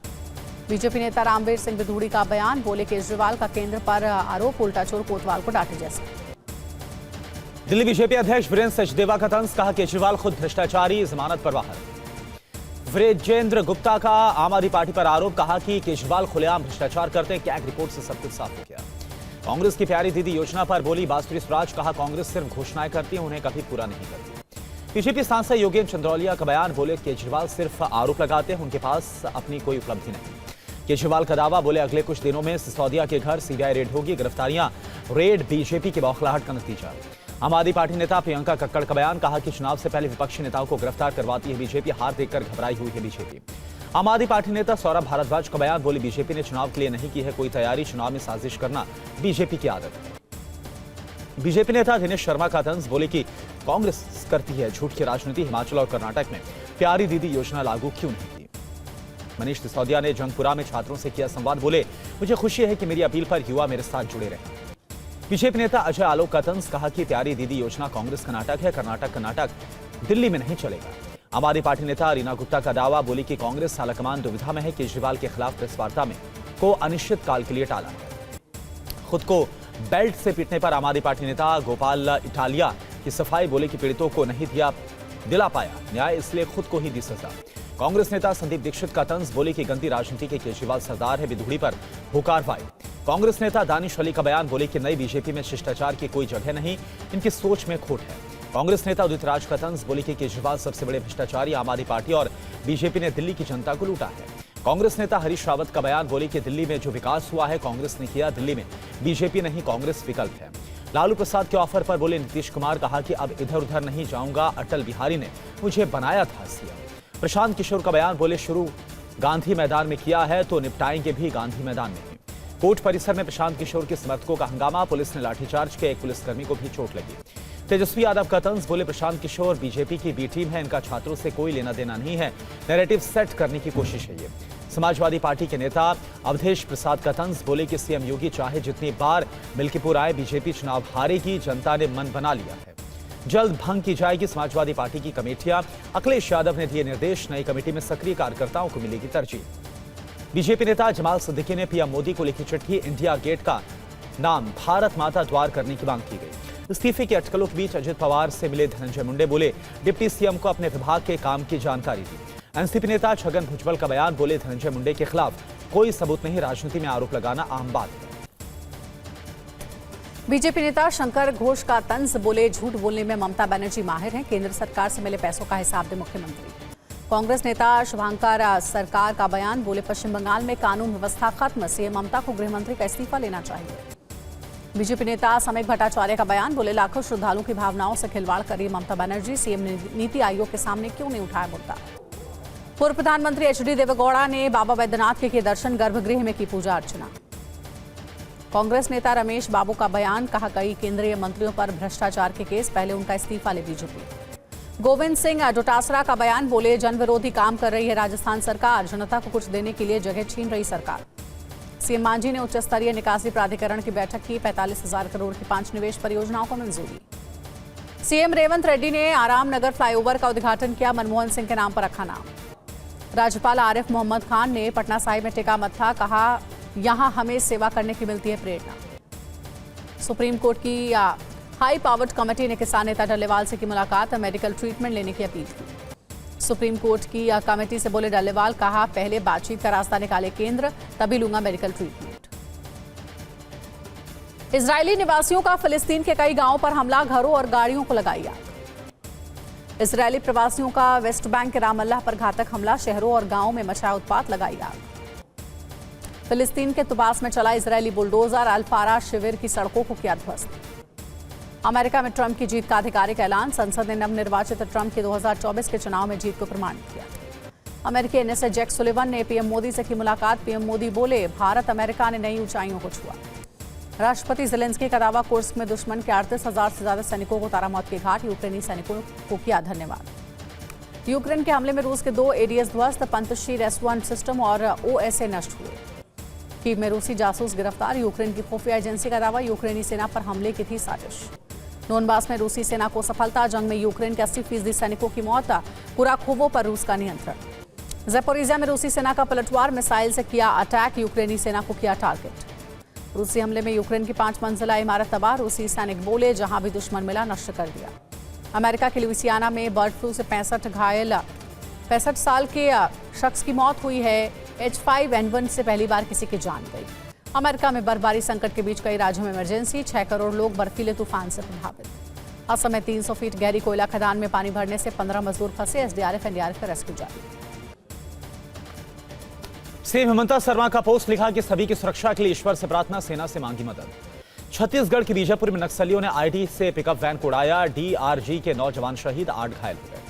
बीजेपी नेता रामवीर सिंह विधूड़ी का बयान। बोले केजरीवाल का केंद्र पर आरोप, उल्टा चोर कोतवाल को डांटे जैसे। दिल्ली बीजेपी अध्यक्ष वीरेंद्र सचदेवा का तंज। कहा केजरीवाल खुद भ्रष्टाचारी, जमानत पर बाहर। वृजेंद्र गुप्ता का आम आदमी पार्टी पर आरोप। कहा कि केजरीवाल खुलेआम भ्रष्टाचार करते हैं, कैग रिपोर्ट से सब कुछ साफ हो गया। कांग्रेस की प्यारी दीदी योजना पर बोली बांसुरी स्वराज। कहा कांग्रेस सिर्फ घोषणाएं करती है, उन्हें कभी पूरा नहीं करती। बीजेपी सांसद योगेंद्र चंद्रौलिया का बयान। बोले केजरीवाल सिर्फ आरोप लगाते हैं, उनके पास अपनी कोई उपलब्धि नहीं। केजरीवाल का दावा। बोले अगले कुछ दिनों में सिसोदिया के घर सीबीआई रेड होगी। गिरफ्तारियां रेड बीजेपी की बौखलाहट का नतीजा। आम आदमी पार्टी नेता प्रियंका कक्कड़ का बयान। कहा कि चुनाव से पहले विपक्षी नेताओं को गिरफ्तार करवाती है बीजेपी। हार देखकर घबराई हुई है बीजेपी। आम आदमी पार्टी नेता सौरभ भारद्वाज का बयान। बोली बीजेपी ने चुनाव के लिए नहीं की है कोई तैयारी, चुनाव में साजिश करना बीजेपी की आदत है। बीजेपी नेता दिनेश शर्मा का तंज। बोले कि कांग्रेस करती है झूठ की राजनीति। हिमाचल और कर्नाटक में प्यारी दीदी योजना लागू क्यों नहीं की। मनीष सिसोदिया ने जंगपुरा में छात्रों से किया संवाद। बोले मुझे खुशी है कि मेरी अपील पर युवा मेरे साथ जुड़े रहे। बीजेपी नेता अजय आलोक का तंज। कहा कि प्यारी दीदी योजना कांग्रेस का नाटक है, कर्नाटक दिल्ली में नहीं चलेगा। आम आदमी पार्टी नेता रीना गुप्ता का दावा, बोली कि कांग्रेस आलाकमान दुविधा में है। केजरीवाल के खिलाफ प्रेस वार्ता में को अनिश्चित काल के लिए टाला है। खुद को बेल्ट से पीटने पर आम आदमी पार्टी नेता गोपाल इटालिया की सफाई, बोले कि पीड़ितों को नहीं दिला पाया न्याय, इसलिए खुद को ही दी सजा। कांग्रेस नेता संदीप दीक्षित का तंज, बोले कि गंदी राजनीति के केजरीवाल सरदार है, बिधुड़ी पर हो कार्रवाई। कांग्रेस नेता दानिश अली का बयान, बोले कि नई बीजेपी में शिष्टाचार की कोई जगह नहीं, इनकी सोच में खोट है। कांग्रेस नेता उदित राज का तंज, बोले कि केजरीवाल सबसे बड़े भ्रष्टाचारी, आम आदमी पार्टी और बीजेपी ने दिल्ली की जनता को लूटा है। कांग्रेस नेता हरीश रावत का बयान, बोले कि दिल्ली में जो विकास हुआ है कांग्रेस ने किया, दिल्ली में बीजेपी नहीं कांग्रेस विकल्प है। लालू प्रसाद के ऑफर पर बोले नीतीश कुमार, कहा कि अब इधर उधर नहीं जाऊंगा, अटल बिहारी ने मुझे बनाया था सीएम। प्रशांत किशोर का बयान, बोले शुरू गांधी मैदान में किया है तो निपटाएंगे भी गांधी मैदान में ही। कोर्ट परिसर में प्रशांत किशोर के समर्थकों का हंगामा, पुलिस ने लाठीचार्ज किया, एक पुलिसकर्मी को भी चोट लगी। तेजस्वी यादव का तंज, बोले प्रशांत किशोर बीजेपी की बी टीम है, इनका छात्रों से कोई लेना देना नहीं है, नैरेटिव सेट करने की कोशिश है ये। समाजवादी पार्टी के नेता अवधेश प्रसाद का तंज, बोले कि सीएम योगी चाहे जितनी बार मिल्कीपुर आए, बीजेपी चुनाव हारेगी, जनता ने मन बना लिया है, जल्द भंग की जाएगी समाजवादी पार्टी की कमेटियां। अखिलेश यादव ने दिए निर्देश, नई कमेटी में सक्रिय कार्यकर्ताओं को मिलेगी तरजीह। बीजेपी नेता जमाल सिद्दीकी ने पीएम मोदी को लिखी चिट्ठी, इंडिया गेट का नाम भारत माता द्वार करने की मांग की गई। इस्तीफे की अटकलों के बीच अजित पवार से मिले धनंजय मुंडे, बोले डिप्टी सीएम को अपने विभाग के काम की जानकारी दी। एनसीपी नेता छगन भुजबल का बयान, बोले धनंजय मुंडे के खिलाफ कोई सबूत नहीं, राजनीति में आरोप लगाना आम बात है। बीजेपी नेता शंकर घोष का तंज, बोले झूठ बोलने में ममता बनर्जी माहिर हैं, केंद्र सरकार से मिले पैसों का हिसाब दे मुख्यमंत्री। कांग्रेस नेता शुभांकर सरकार का बयान, बोले पश्चिम बंगाल में कानून व्यवस्था खत्म, सीएम ममता को गृहमंत्री का इस्तीफा लेना चाहिए। बीजेपी नेता समेक भट्टाचार्य का बयान, बोले लाखों श्रद्धालुओं की भावनाओं से खिलवाड़ करी ममता बनर्जी, सीएम ने नीति आयोग के सामने क्यों नहीं उठाया मुद्दा। पूर्व प्रधानमंत्री एचडी देवेगौड़ा ने बाबा बैद्यनाथ के किए दर्शन, गर्भगृह में की पूजा अर्चना। कांग्रेस नेता रमेश बाबू का बयान, कहा कई केंद्रीय मंत्रियों पर भ्रष्टाचार के केस, पहले उनका इस्तीफा ले बीजेपी। गोविंद सिंह डोटासरा का बयान, बोले जन विरोधी काम कर रही है राजस्थान सरकार, जनता को कुछ देने के लिए जगह छीन रही सरकार। सीएम मांझी ने उच्च स्तरीय निकासी प्राधिकरण की बैठक की, 45,000 करोड़ की 5 निवेश परियोजनाओं को मंजूरी। सीएम रेवंत रेड्डी ने आराम नगर फ्लाईओवर का उद्घाटन किया, मनमोहन सिंह के नाम पर रखा नाम। राज्यपाल आरिफ मोहम्मद खान ने पटना साहिब में टेका मत्था, कहा यहां हमें सेवा करने की मिलती है प्रेरणा। सुप्रीम कोर्ट की हाई पावर्ड कमेटी ने किसान नेता डल्लेवाल से की मुलाकात, मेडिकल ट्रीटमेंट लेने की अपील की। सुप्रीम कोर्ट की कमेटी से बोले डल्लेवाल, कहा पहले बातचीत का रास्ता निकाले केंद्र, तभी लूंगा मेडिकल ट्रीटमेंट। इजरायली निवासियों का फिलिस्तीन के कई गांवों पर हमला, घरों और गाड़ियों को लगाई आग। इजरायली प्रवासियों का वेस्ट बैंक के रामल्लाह पर घातक हमला, शहरों और गांवों में मचाया उत्पात, लगाई आग। फिलिस्तीन के तुबास में चला इजरायली बुलडोजर, अल-फारा शिविर की सड़कों को किया ध्वस्त। अमेरिका में ट्रंप की जीत का आधिकारिक ऐलान, संसद ने नवनिर्वाचित ट्रंप के 2024 के चुनाव में जीत को प्रमाणित किया। अमेरिकी एनएसए जैक सुलिवन ने पीएम मोदी से की मुलाकात, पीएम मोदी बोले भारत अमेरिका ने नई ऊंचाइयों को छुआ। राष्ट्रपति ज़ेलेंस्की का दावा, कुर्स्क में दुश्मन के 38,000 से ज्यादा सैनिकों को उतारा मौत के घाट, यूक्रेनी सैनिकों को किया धन्यवाद। यूक्रेन के हमले में रूस के 2 एडीएस ध्वस्त, पंतशीर S1 सिस्टम और OSA नष्ट हुए। कीव में रूसी जासूस गिरफ्तार, यूक्रेन की खुफिया एजेंसी का दावा, यूक्रेनी सेना पर हमले की थी साजिश। डोनबास में रूसी सेना को सफलता, जंग में यूक्रेन के 80% सैनिकों की मौत, कुराखोवो पर रूस का नियंत्रण। ज़ेपोरिज़िया में रूसी सेना का पलटवार, मिसाइल से किया अटैक, यूक्रेनी सेना को किया टारगेट। रूसी हमले में यूक्रेन की 5 मंजिला इमारत तबाह, रूसी सैनिक बोले जहां भी दुश्मन मिला नष्ट कर दिया। अमेरिका के लुइसियाना में बर्ड फ्लू से 65 साल के शख्स की मौत हुई है। H5N1 से पहली बार किसी की जान गई। अमेरिका में बर्फबारी संकट के बीच कई राज्यों में इमरजेंसी, 6 करोड़ लोग बर्फीले तूफान से प्रभावित। असम में 300 फीट गहरी कोयला खदान में पानी भरने से 15 मजदूर फंसे, एसडीआरएफ एनडीआरएफ का रेस्क्यू जारी। सीएम हेमंता शर्मा का पोस्ट लिखा कि सभी की सुरक्षा के लिए ईश्वर से प्रार्थना, सेना से मांगी मदद। छत्तीसगढ़ के बीजापुर में नक्सलियों ने आईडी से पिकअप वैन को उड़ाया, डीआरजी के 9 जवान शहीद, 8 घायल हो गए।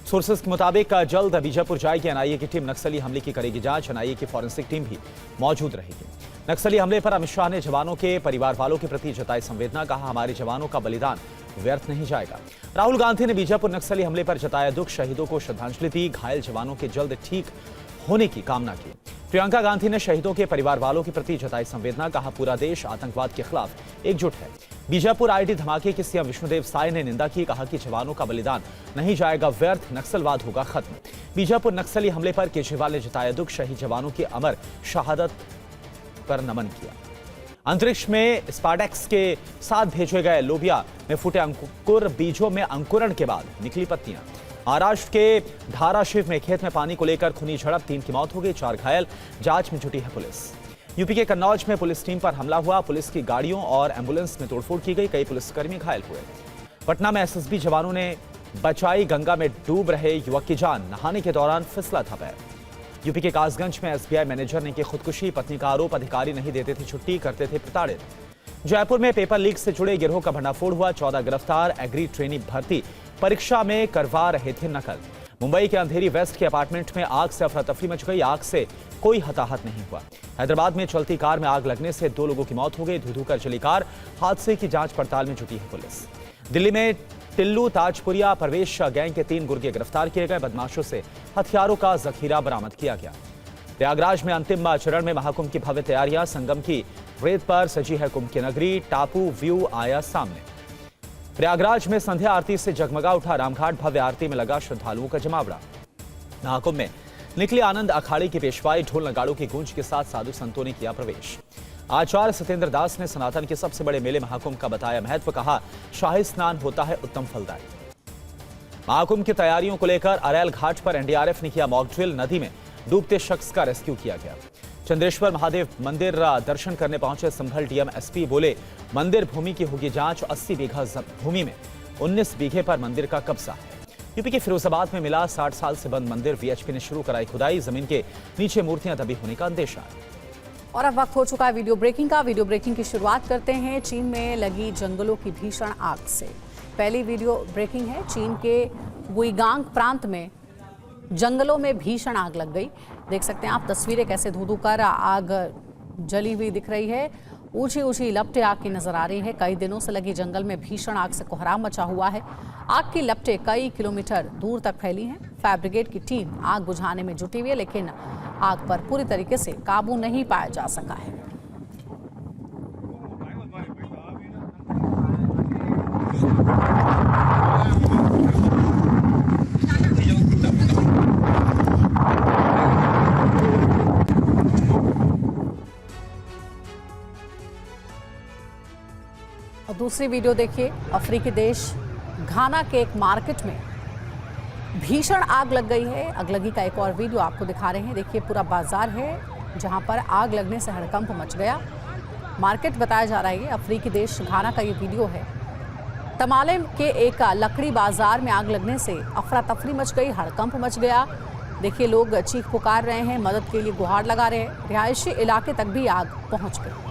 सोर्सेस के मुताबिक जल्द बीजापुर जाएगी एनआईए की टीम, नक्सली हमले की करेगी जांच, एनआईए की फॉरेंसिक टीम भी मौजूद रहेगी। नक्सली हमले पर अमित शाह ने जवानों के परिवार वालों के प्रति जताई संवेदना, कहा हमारे जवानों का बलिदान व्यर्थ नहीं जाएगा। राहुल गांधी ने बीजापुर नक्सली हमले पर जताया दुख, शहीदों को श्रद्धांजलि दी, घायल जवानों के जल्द ठीक होने की कामना की। प्रियंका गांधी ने शहीदों के परिवार वालों के प्रति जताई संवेदना, कहा पूरा देश आतंकवाद के खिलाफ एकजुट है। बीजापुर आईडी धमाके की सीएम विष्णुदेव साय ने निंदा की, कहा कि जवानों का बलिदान नहीं जाएगा व्यर्थ, नक्सलवाद होगा खत्म। बीजापुर नक्सली हमले पर केजरीवाल ने जताया दुख, शहीद जवानों की अमर शहादत पर नमन किया। अंतरिक्ष में स्पार्डेक्स के साथ भेजे गए लोबिया में फूटे अंकुर, बीजों में अंकुरण के बाद निकली पत्तियां। महाराष्ट्र के धाराशिव में खेत में पानी को लेकर खूनी झड़प, 3 की मौत हो गई, 4 घायल, जांच में जुटी है पुलिस। यूपी के कन्नौज में पुलिस टीम पर हमला हुआ, पुलिस की गाड़ियों और एम्बुलेंस में तोड़फोड़ की गई, कई पुलिसकर्मी घायल हुए। पटना में एसएसबी जवानों ने बचाई गंगा में डूब रहे युवक की जान, नहाने के दौरान फिसला था पैर। यूपी के कासगंज में एसबीआई मैनेजर ने की खुदकुशी, पत्नी का आरोप, अधिकारी नहीं देते थे छुट्टी, करते थे प्रताड़ित। जयपुर में पेपर लीक से जुड़े गिरोह का भंडाफोड़ हुआ, 14 गिरफ्तार, एग्री ट्रेनी भर्ती परीक्षा में करवा रहे थे नकल। मुंबई के अंधेरी वेस्ट के अपार्टमेंट में आग से अफरा तफरी मच गई, आग से कोई हताहत नहीं हुआ। हैदराबाद में चलती कार में आग लगने से 2 लोगों की मौत हो गई, धू-धू कर जली कार, हादसे की जांच पड़ताल में जुटी है पुलिस। दिल्ली में टिल्लू ताजपुरिया प्रवेश गैंग के 3 गुर्गे गिरफ्तार किए गए, बदमाशों से हथियारों का जखीरा बरामद किया गया। प्रयागराज में अंतिम चरण में महाकुंभ की भव्य तैयारियां, संगम की रेत पर सजी है कुंभ की नगरी, टापू व्यू आया सामने। प्रयागराज में संध्या आरती से जगमगा उठा रामघाट, भव्य आरती में लगा श्रद्धालुओं का जमावड़ा। महाकुंभ में निकली आनंद अखाड़े की पेशवाई, ढोल नगाड़ों की गूंज के साथ साधु संतों ने किया प्रवेश। आचार्य सत्येंद्र दास ने सनातन के सबसे बड़े मेले महाकुंभ का बताया महत्व, कहा शाही स्नान होता है उत्तम फलदायी। महाकुंभ की तैयारियों को लेकर अरैल घाट पर एनडीआरएफ ने किया मॉक ड्रिल, नदी में डूबते शख्स का रेस्क्यू किया गया। चंद्रेश्वर महादेव मंदिर दर्शन करने पहुंचे संभल डीएम एसपी, बोले मंदिर भूमि की होगी जांच, 80 बीघा भूमि में 19 बीघे पर मंदिर का कब्जा है। यूपी के फिरोजाबाद में मिला 60 साल से बंद मंदिर, वीएचपी ने शुरू कराई खुदाई, जमीन के नीचे मूर्तियां दबी होने का अंदेशा है। और अब वक्त हो चुका है वीडियो ब्रेकिंग का। वीडियो ब्रेकिंग की शुरुआत करते हैं चीन में लगी जंगलों की भीषण आग से। पहली वीडियो ब्रेकिंग है, चीन के गुइगांग प्रांत में जंगलों में भीषण आग लग गई। देख सकते हैं आप तस्वीरें, कैसे धू-धू कर आग जली हुई दिख रही है। ऊंची ऊंची लपटें आग की नजर आ रही है। कई दिनों से लगी जंगल में भीषण आग से कोहराम मचा हुआ है। आग की लपटें कई किलोमीटर दूर तक फैली हैं। फायर ब्रिगेड की टीम आग बुझाने में जुटी हुई है, लेकिन आग पर पूरी तरीके से काबू नहीं पाया जा सका है। और दूसरी वीडियो देखिए, अफ्रीकी देश घाना के एक मार्केट में भीषण आग लग गई है। अगलगी का एक और वीडियो आपको दिखा रहे हैं। देखिए पूरा बाजार है जहां पर आग लगने से हड़कंप मच गया। मार्केट बताया जा रहा है, अफ्रीकी देश घाना का ये वीडियो है। तमाले के एक लकड़ी बाजार में आग लगने से अफरा तफरी मच गई, हड़कंप मच गया। देखिए लोग चीख पुकार रहे हैं, मदद के लिए गुहार लगा रहे हैं। रिहायशी इलाके तक भी आग पहुंच गई।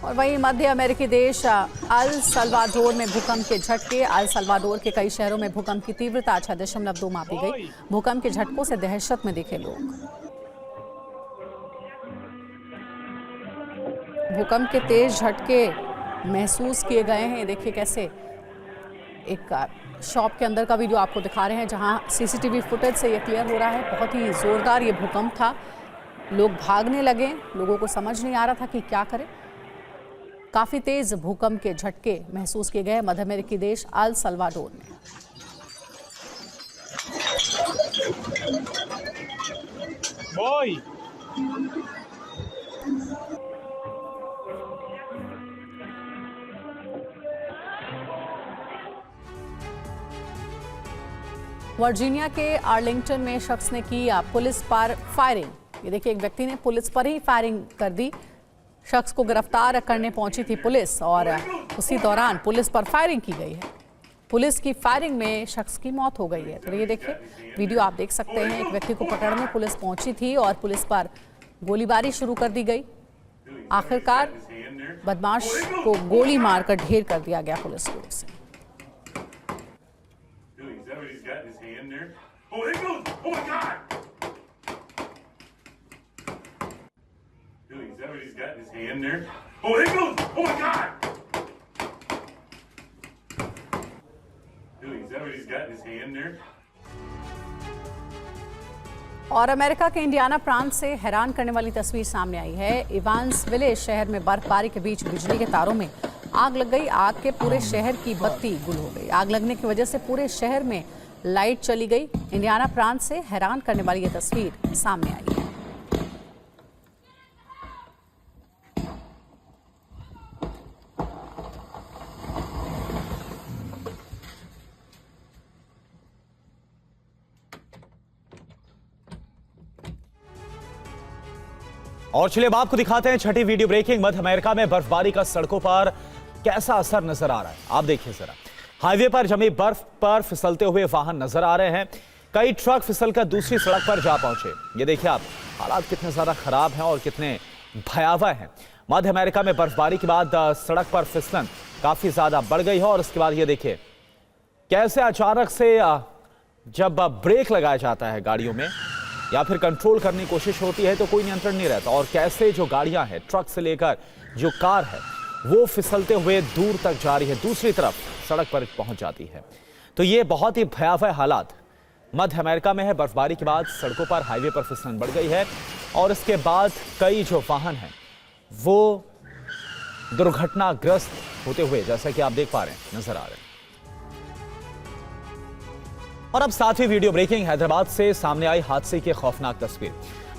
और वहीं मध्य अमेरिकी देश अल सल्वाडोर में भूकंप के झटके। अल सल्वाडोर के कई शहरों में भूकंप की तीव्रता 6.2 मापी गई। भूकंप के झटकों से दहशत में दिखे लोग। भूकंप के तेज झटके महसूस किए गए हैं। देखिए कैसे एक शॉप के अंदर का वीडियो आपको दिखा रहे हैं, जहां सीसीटीवी फुटेज से ये क्लियर हो रहा है। बहुत ही जोरदार ये भूकंप था। लोग भागने लगे, लोगों को समझ नहीं आ रहा था कि क्या करें। काफी तेज भूकंप के झटके महसूस किए गए मध्य अमेरिकी देश अल सल्वाडोर में। वर्जीनिया के आर्लिंगटन में शख्स ने की पुलिस पर फायरिंग। ये देखिए एक व्यक्ति ने पुलिस पर ही फायरिंग कर दी। शख्स को गिरफ्तार करने पहुंची थी पुलिस और उसी दौरान पुलिस पर फायरिंग की गई है। पुलिस की फायरिंग में शख्स की मौत हो गई है। तो ये देखिए वीडियो आप देख सकते हैं, एक व्यक्ति को पकड़ने पुलिस पहुंची थी और पुलिस पर गोलीबारी शुरू कर दी गई। आखिरकार बदमाश को गोली मारकर ढेर कर दिया गया पुलिस की ओर से। got his hand there. Oh, there goes! Oh my God! Billy, is that what he's got in his hand there? और अमेरिका के इंडियाना प्रांत से हैरान करने वाली तस्वीर सामने आई है। इवांसविले शहर में बर्फबारी के बीच बिजली के तारों में आग लग गई। आग के पूरे शहर की बत्ती गुल हो गई। आग लगने की वजह से पूरे शहर में लाइट चली गई। इंडियाना प्रांत से हैरान करने वाली ये तस्वीर सामने आई है। और चलिए अब आपको दिखाते हैं छठी वीडियो ब्रेकिंग। मध्य अमेरिका में बर्फबारी का सड़कों पर कैसा असर नजर आ रहा है, आप देखिए जरा। हाईवे पर जमी बर्फ पर फिसलते हुए वाहन नजर आ रहे हैं। कई ट्रक फिसलकर दूसरी सड़क पर जा पहुंचे। ये देखिए आप, हालात कितने ज्यादा खराब हैं और कितने भयावह हैं। मध्य अमेरिका में बर्फबारी के बाद सड़क पर फिसलन काफी ज्यादा बढ़ गई है। और उसके बाद ये देखिए कैसे अचानक से जब ब्रेक लगाया जाता है गाड़ियों में या फिर कंट्रोल करने की कोशिश होती है तो कोई नियंत्रण नहीं रहता। और कैसे जो गाड़ियां हैं, ट्रक से लेकर जो कार है, वो फिसलते हुए दूर तक जा रही है, दूसरी तरफ सड़क पर पहुंच जाती है। तो ये बहुत ही भयावह हालात मध्य अमेरिका में है। बर्फबारी के बाद सड़कों पर, हाईवे पर फिसलन बढ़ गई है और इसके बाद कई जो वाहन हैं वो दुर्घटनाग्रस्त होते हुए, जैसा कि आप देख पा रहे हैं, नजर आ रहे हैं। और अब सातवीं वीडियो ब्रेकिंग। हैदराबाद से सामने आई हादसे की खौफनाक तस्वीर।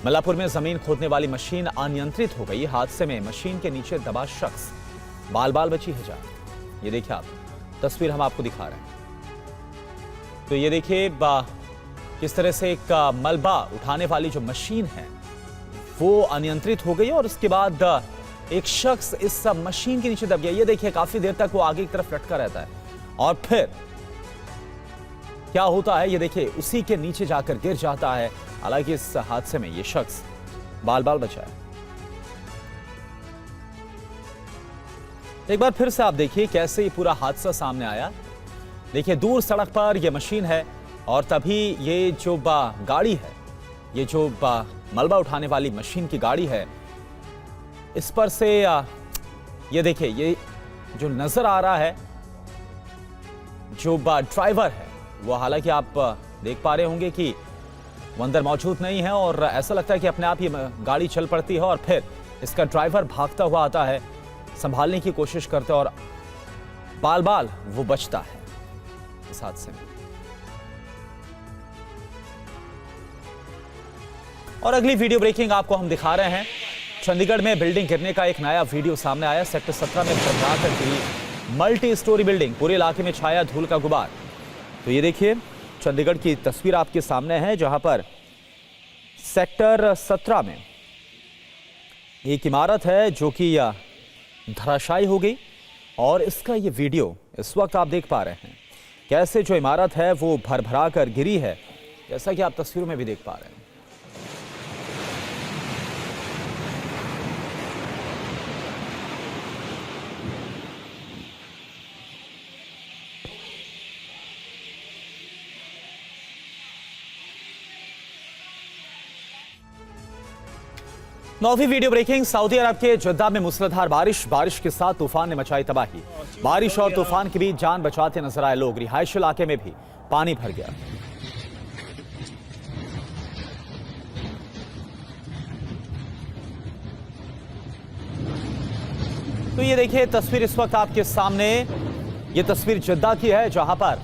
मल्लापुर में जमीन खोदने वाली मशीन अनियंत्रित हो गई। हादसे में मशीन के नीचे दबा शख्स बाल बाल बची है जान। ये देखिए आप, तस्वीर हम आपको दिखा रहे हैं। तो ये देखिए किस तरह से एक मलबा उठाने वाली जो मशीन है वो अनियंत्रित हो गई और उसके बाद एक शख्स इस मशीन के नीचे दब गया। ये देखिए काफी देर तक वो आगे की तरफ लटका रहता है और फिर क्या होता है ये देखिए, उसी के नीचे जाकर गिर जाता है। हालांकि इस हादसे में ये शख्स बाल बाल बचा है। एक बार फिर से आप देखिए कैसे ये पूरा हादसा सामने आया। देखिए दूर सड़क पर ये मशीन है और तभी ये जो गाड़ी है, ये जो मलबा उठाने वाली मशीन की गाड़ी है, इस पर से ये देखिए, ये जो नजर आ रहा है जो ड्राइवर है वो, हालांकि आप देख पा रहे होंगे कि वो अंदर मौजूद नहीं है और ऐसा लगता है कि अपने आप ही गाड़ी चल पड़ती है और फिर इसका ड्राइवर भागता हुआ आता है, संभालने की कोशिश करते और बाल बाल वो बचता है इस हादसे में। और अगली वीडियो ब्रेकिंग आपको हम दिखा रहे हैं। चंडीगढ़ में बिल्डिंग गिरने का एक नया वीडियो सामने आया। सेक्टर 17 में भरभराकर गिरी मल्टी स्टोरी बिल्डिंग, पूरे इलाके में छाया धूल का गुबार। तो ये देखिए चंडीगढ़ की तस्वीर आपके सामने है जहां पर सेक्टर 17 में एक इमारत है जो कि धराशायी हो गई और इसका ये वीडियो इस वक्त आप देख पा रहे हैं कैसे जो इमारत है वो भरभरा कर गिरी है, जैसा कि आप तस्वीरों में भी देख पा रहे हैं। नौवीं वीडियो ब्रेकिंग। सऊदी अरब के जद्दा में मूसलाधार बारिश के साथ तूफान ने मचाई तबाही। बारिश और तूफान के बीच जान बचाते नजर आए लोग। रिहायशी इलाके में भी पानी भर गया। तो ये देखिए तस्वीर इस वक्त आपके सामने, ये तस्वीर जद्दा की है जहां पर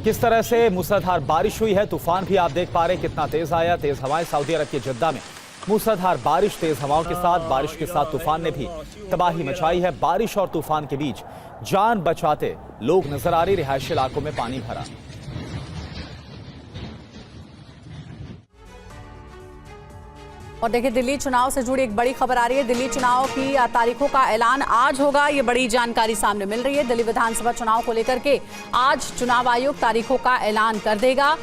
किस तरह से मूसलाधार बारिश हुई है। तूफान भी आप देख पा रहे हैं कितना तेज आया, तेज हवाएं। सऊदी अरब के जद्दा में मूसलाधार बारिश, तेज हवाओं के साथ, बारिश के साथ तूफान ने भी तबाही मचाई है। बारिश और तूफान के बीच जान बचाते लोग नजर आ रहे। रिहायशी इलाकों में पानी भरा। और देखिए दिल्ली चुनाव से जुड़ी एक बड़ी खबर आ रही है। दिल्ली चुनाव की तारीखों का ऐलान आज होगा, ये बड़ी जानकारी सामने मिल रही है। दिल्ली विधानसभा चुनाव को लेकर के आज चुनाव आयोग तारीखों का ऐलान कर देगा।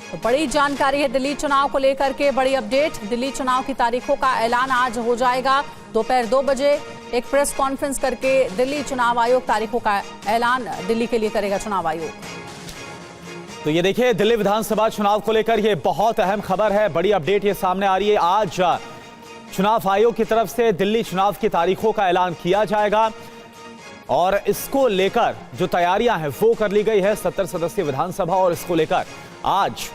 तो बड़ी जानकारी है दिल्ली चुनाव को लेकर के, बड़ी अपडेट। दिल्ली चुनाव की तारीखों का ऐलान आज हो जाएगा। दोपहर 2 बजे एक प्रेस कॉन्फ्रेंस करके दिल्ली चुनाव आयोग तारीखों का ऐलान दिल्ली के लिए करेगा चुनाव आयोग। तो ये देखिए दिल्ली विधानसभा चुनाव को लेकर ये बहुत अहम खबर है, बड़ी अपडेट ये सामने आ रही है। आज चुनाव आयोग की तरफ से दिल्ली चुनाव की तारीखों का ऐलान किया जाएगा और इसको लेकर जो तैयारियां हैं वो कर ली गई है 70 सदस्यीय विधानसभा। और इसको लेकर आज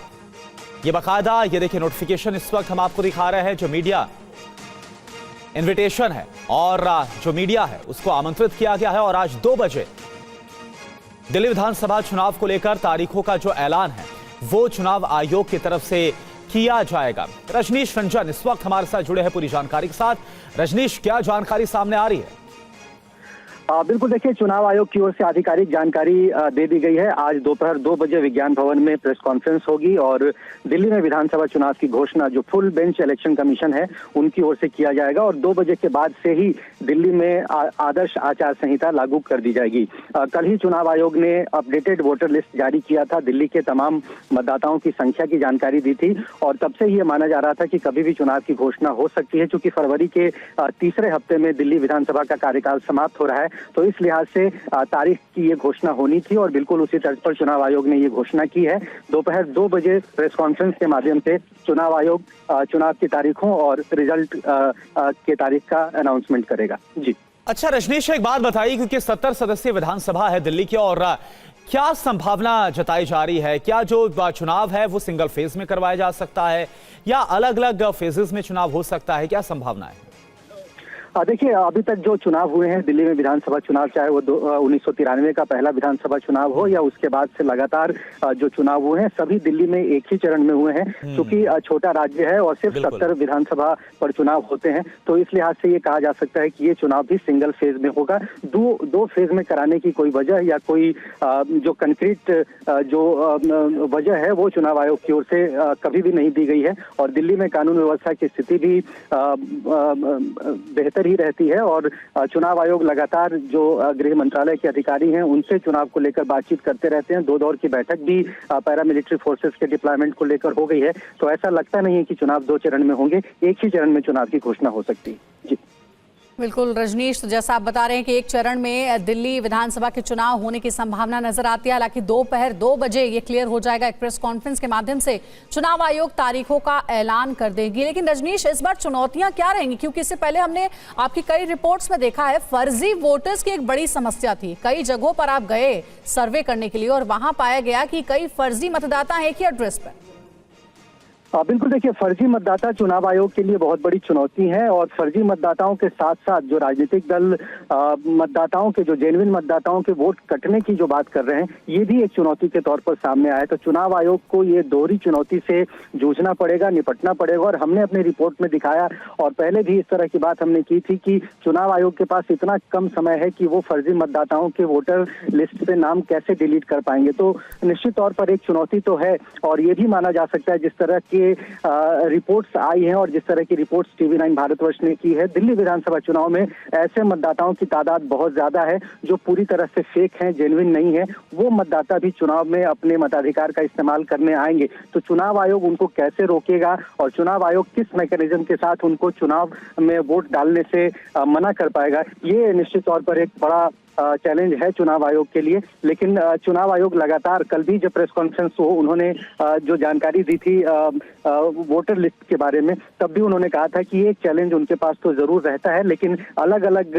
ये बाकायदा ये देखिए नोटिफिकेशन इस वक्त हम आपको दिखा रहे हैं, जो मीडिया इनविटेशन है और जो मीडिया है उसको आमंत्रित किया गया है। और आज 2 बजे दिल्ली विधानसभा चुनाव को लेकर तारीखों का जो ऐलान है वो चुनाव आयोग की तरफ से किया जाएगा। रजनीश रंजन इस वक्त हमारे साथ जुड़े हैं पूरी जानकारी के साथ। रजनीश, क्या जानकारी सामने आ रही है? बिल्कुल, देखिए चुनाव आयोग की ओर से आधिकारिक जानकारी दे दी गई है। आज दोपहर 2 बजे विज्ञान भवन में प्रेस कॉन्फ्रेंस होगी और दिल्ली में विधानसभा चुनाव की घोषणा जो फुल बेंच इलेक्शन कमीशन है उनकी ओर से किया जाएगा और 2 बजे के बाद से ही दिल्ली में आदर्श आचार संहिता लागू कर दी जाएगी। कल ही चुनाव आयोग ने अपडेटेड वोटर लिस्ट जारी किया था, दिल्ली के तमाम मतदाताओं की संख्या की जानकारी दी थी और तब से ही ये माना जा रहा था कि कभी भी चुनाव की घोषणा हो सकती है। चूंकि फरवरी के तीसरे हफ्ते में दिल्ली विधानसभा का कार्यकाल समाप्त हो रहा है तो इस लिहाज से तारीख की ये घोषणा होनी थी और बिल्कुल उसी तर्ज पर चुनाव आयोग ने ये घोषणा की है। दोपहर 2 बजे प्रेस कॉन्फ्रेंस के माध्यम से चुनाव आयोग चुनाव की तारीखों और रिजल्ट के तारीख का अनाउंसमेंट करेगा। जी अच्छा रजनीश, एक बात बताइए, क्योंकि 70 सदस्यीय विधानसभा है दिल्ली की और क्या संभावना जताई जा रही है? क्या जो चुनाव है वो सिंगल फेज में करवाया जा सकता है या अलग अलग फेजेस में चुनाव हो सकता है? क्या संभावना है? देखिए, अभी तक जो चुनाव हुए हैं दिल्ली में विधानसभा चुनाव, चाहे वो 1993 का पहला विधानसभा चुनाव हो या उसके बाद से लगातार जो चुनाव हुए हैं सभी दिल्ली में एक ही चरण में हुए हैं। क्योंकि छोटा राज्य है और सिर्फ 70 विधानसभा पर चुनाव होते हैं तो इस लिहाज से ये कहा जा सकता है कि ये चुनाव भी सिंगल फेज में होगा। दो फेज में कराने की कोई वजह या कोई जो कंक्रीट जो वजह है वो चुनाव आयोग की ओर से कभी भी नहीं दी गई है और दिल्ली में कानून व्यवस्था की स्थिति भी बेहतर ही रहती है और चुनाव आयोग लगातार जो गृह मंत्रालय के अधिकारी हैं उनसे चुनाव को लेकर बातचीत करते रहते हैं। 2 दौर की बैठक भी पैरामिलिट्री फोर्सेस के डिप्लॉयमेंट को लेकर हो गई है तो ऐसा लगता नहीं है कि चुनाव 2 चरण में होंगे, एक ही चरण में चुनाव की घोषणा हो सकती है। जी बिल्कुल रजनीश, तो जैसा आप बता रहे हैं कि एक चरण में दिल्ली विधानसभा के चुनाव होने की संभावना नजर आती है। हालांकि दोपहर 2 बजे ये क्लियर हो जाएगा, एक प्रेस कॉन्फ्रेंस के माध्यम से चुनाव आयोग तारीखों का ऐलान कर देगी। लेकिन रजनीश, इस बार चुनौतियां क्या रहेंगी? क्योंकि इससे पहले हमने आपकी कई रिपोर्ट्स में देखा है फर्जी वोटर्स की एक बड़ी समस्या थी। कई जगहों पर आप गए सर्वे करने के लिए और वहां पाया गया कि कई फर्जी मतदाता हैं एक ही एड्रेस पर। बिल्कुल, देखिए फर्जी मतदाता चुनाव आयोग के लिए बहुत बड़ी चुनौती है और फर्जी मतदाताओं के साथ साथ जो राजनीतिक दल मतदाताओं के जो जेन्युइन मतदाताओं के वोट कटने की जो बात कर रहे हैं ये भी एक चुनौती के तौर पर सामने आया। तो चुनाव आयोग को ये दोहरी चुनौती से जूझना पड़ेगा, निपटना पड़ेगा और हमने अपने रिपोर्ट में दिखाया और पहले भी इस तरह की बात हमने की थी कि चुनाव आयोग के पास इतना कम समय है कि वो फर्जी मतदाताओं के वोटर लिस्ट से नाम कैसे डिलीट कर पाएंगे। तो निश्चित तौर पर एक चुनौती तो है और ये भी माना जा सकता है जिस तरह की रिपोर्ट्स आई हैं और जिस तरह की रिपोर्ट्स TV9 भारतवर्ष ने की है, दिल्ली विधानसभा चुनाव में ऐसे मतदाताओं की तादाद बहुत ज्यादा है जो पूरी तरह से फेक हैं, जेन्युइन नहीं है। वो मतदाता भी चुनाव में अपने मताधिकार का इस्तेमाल करने आएंगे तो चुनाव आयोग उनको कैसे रोकेगा और चुनाव आयोग किस मैकेनिज्म के साथ उनको चुनाव में वोट डालने से मना कर पाएगा, ये निश्चित तौर पर एक बड़ा चैलेंज है चुनाव आयोग के लिए। लेकिन चुनाव आयोग लगातार, कल भी जब प्रेस कॉन्फ्रेंस हो उन्होंने जो जानकारी दी थी वोटर लिस्ट के बारे में, तब भी उन्होंने कहा था कि एक चैलेंज उनके पास तो जरूर रहता है लेकिन अलग अलग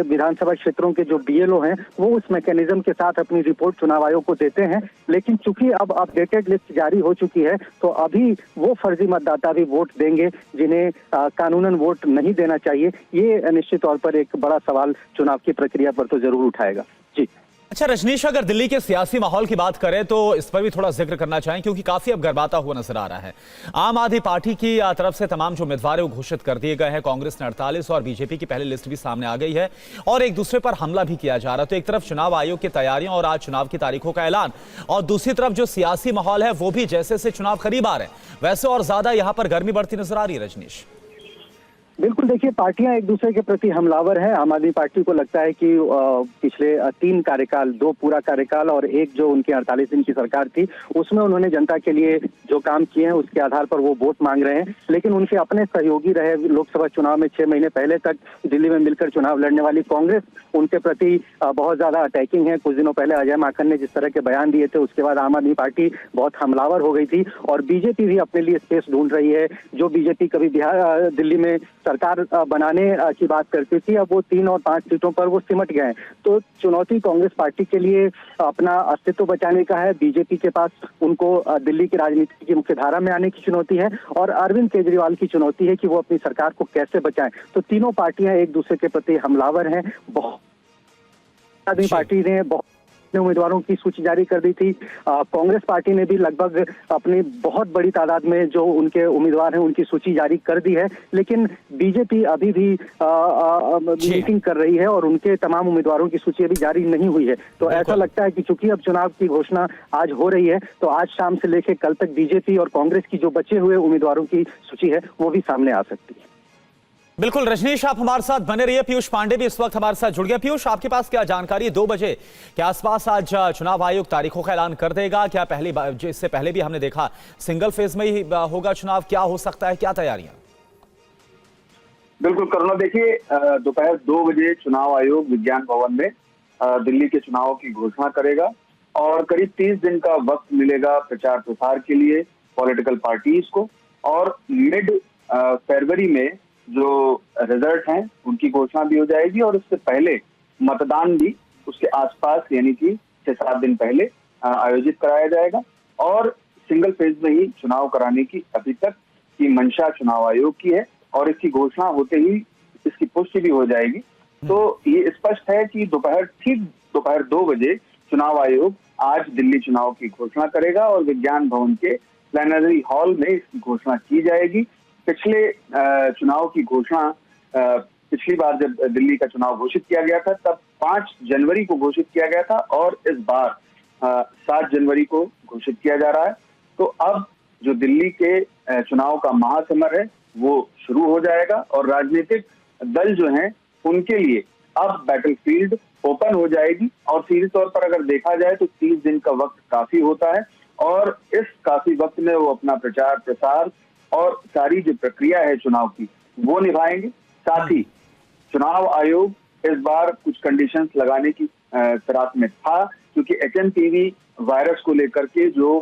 विधानसभा क्षेत्रों के जो BLO हैं वो उस मैकेनिज्म के साथ अपनी रिपोर्ट चुनाव आयोग को देते हैं। लेकिन चूंकि अब अपडेटेड लिस्ट जारी हो चुकी है तो अभी वो फर्जी मतदाता भी वोट देंगे जिन्हें कानूनन वोट नहीं देना चाहिए। ये निश्चित तौर पर एक बड़ा सवाल चुनाव की प्रक्रिया पर तो जरूर उठाएगा। जी अच्छा रजनीश, अगर दिल्ली के सियासी माहौल की बात करें तो इस पर भी थोड़ा जिक्र करना चाहें क्योंकि काफी अब गर्माता हुआ नजर आ रहा है। आम आदमी पार्टी की तरफ से तमाम जो उम्मीदवार है वो घोषित कर दिए गए हैं, कांग्रेस ने 48 और बीजेपी की पहली लिस्ट भी सामने आ गई है और एक दूसरे पर हमला भी किया जा रहा है। तो एक तरफ चुनाव आयोग की तैयारियां और आज चुनाव की तारीखों का ऐलान और दूसरी तरफ जो सियासी माहौल है वो भी जैसे जैसे चुनाव करीब आ रहे हैं वैसे और ज्यादा यहाँ पर गर्मी बढ़ती नजर आ रही है। रजनीश, बिल्कुल, देखिए पार्टियां एक दूसरे के प्रति हमलावर हैं। आम आदमी पार्टी को लगता है कि पिछले 3 कार्यकाल, 2 पूरा कार्यकाल और एक जो उनकी 48 दिन की सरकार थी उसमें उन्होंने जनता के लिए जो काम किए हैं उसके आधार पर वो वोट मांग रहे हैं। लेकिन उनके अपने सहयोगी रहे लोकसभा चुनाव में 6 महीने पहले तक दिल्ली में मिलकर चुनाव लड़ने वाली कांग्रेस, उनके प्रति बहुत ज्यादा अटैकिंग है। कुछ दिनों पहले अजय माकन ने जिस तरह के बयान दिए थे उसके बाद आम आदमी पार्टी बहुत हमलावर हो गई थी और बीजेपी भी अपने लिए स्पेस ढूंढ रही है। जो बीजेपी कभी दिल्ली में सरकार बनाने की बात करती थी, अब वो 3 और 5 सीटों पर वो सिमट गए हैं। तो चुनौती कांग्रेस पार्टी के लिए अपना अस्तित्व बचाने का है। बीजेपी के पास उनको दिल्ली की राजनीति की मुख्यधारा में आने की चुनौती है और अरविंद केजरीवाल की चुनौती है कि वो अपनी सरकार को कैसे बचाएं। तो तीनों पार्टियां एक दूसरे के प्रति हमलावर हैं। बहुत आदमी पार्टी ने बहुत उम्मीदवारों की सूची जारी कर दी थी। कांग्रेस पार्टी ने भी लगभग अपनी बहुत बड़ी तादाद में जो उनके उम्मीदवार हैं उनकी सूची जारी कर दी है, लेकिन बीजेपी अभी भी मीटिंग कर रही है और उनके तमाम उम्मीदवारों की सूची अभी जारी नहीं हुई है। तो ऐसा लगता है कि चूंकि अब चुनाव की घोषणा आज हो रही है, तो आज शाम से लेकर कल तक बीजेपी और कांग्रेस की जो बचे हुए उम्मीदवारों की सूची है वो भी सामने आ सकती है। बिल्कुल रजनीश, आप हमारे साथ बने रहिए। पीयूष पांडे भी इस वक्त हमारे साथ जुड़ गए। पीयूष, आपके पास क्या जानकारी? 2 बजे के आसपास आज चुनाव आयोग तारीखों का ऐलान कर देगा क्या? पहली बार, इससे पहले भी हमने देखा सिंगल फेज में ही होगा चुनाव, क्या हो सकता है, क्या तैयारियां? बिल्कुल करुणा, देखिए दोपहर 2 बजे चुनाव आयोग विज्ञान भवन में दिल्ली के चुनाव की घोषणा करेगा और करीब 30 दिन का वक्त मिलेगा प्रचार प्रसार के लिए पॉलिटिकल पार्टीज को, और मिड फरवरी में जो रिजल्ट हैं उनकी घोषणा भी हो जाएगी और उससे पहले मतदान भी उसके आसपास यानी कि 6-7 दिन पहले आयोजित कराया जाएगा। और सिंगल फेज में ही चुनाव कराने की अभी तक की मंशा चुनाव आयोग की है और इसकी घोषणा होते ही इसकी पुष्टि भी हो जाएगी। तो ये स्पष्ट है कि दोपहर 2 बजे चुनाव आयोग आज दिल्ली चुनाव की घोषणा करेगा और विज्ञान भवन के प्लेनरी हॉल में इसकी घोषणा की जाएगी। पिछले चुनाव की घोषणा पिछली बार जब दिल्ली का चुनाव घोषित किया गया था तब 5 जनवरी को घोषित किया गया था और इस बार 7 जनवरी को घोषित किया जा रहा है। तो अब जो दिल्ली के चुनाव का महासमर है वो शुरू हो जाएगा और राजनीतिक दल जो हैं उनके लिए अब बैटलफील्ड ओपन हो जाएगी। और सीधे तौर पर अगर देखा जाए तो 30 दिन का वक्त काफी होता है और इस काफी वक्त में वो अपना प्रचार प्रसार और सारी जो प्रक्रिया है चुनाव की वो निभाएंगे। साथ ही चुनाव आयोग इस बार कुछ कंडीशंस लगाने की फिराक में था, क्योंकि HMPV वायरस को लेकर के जो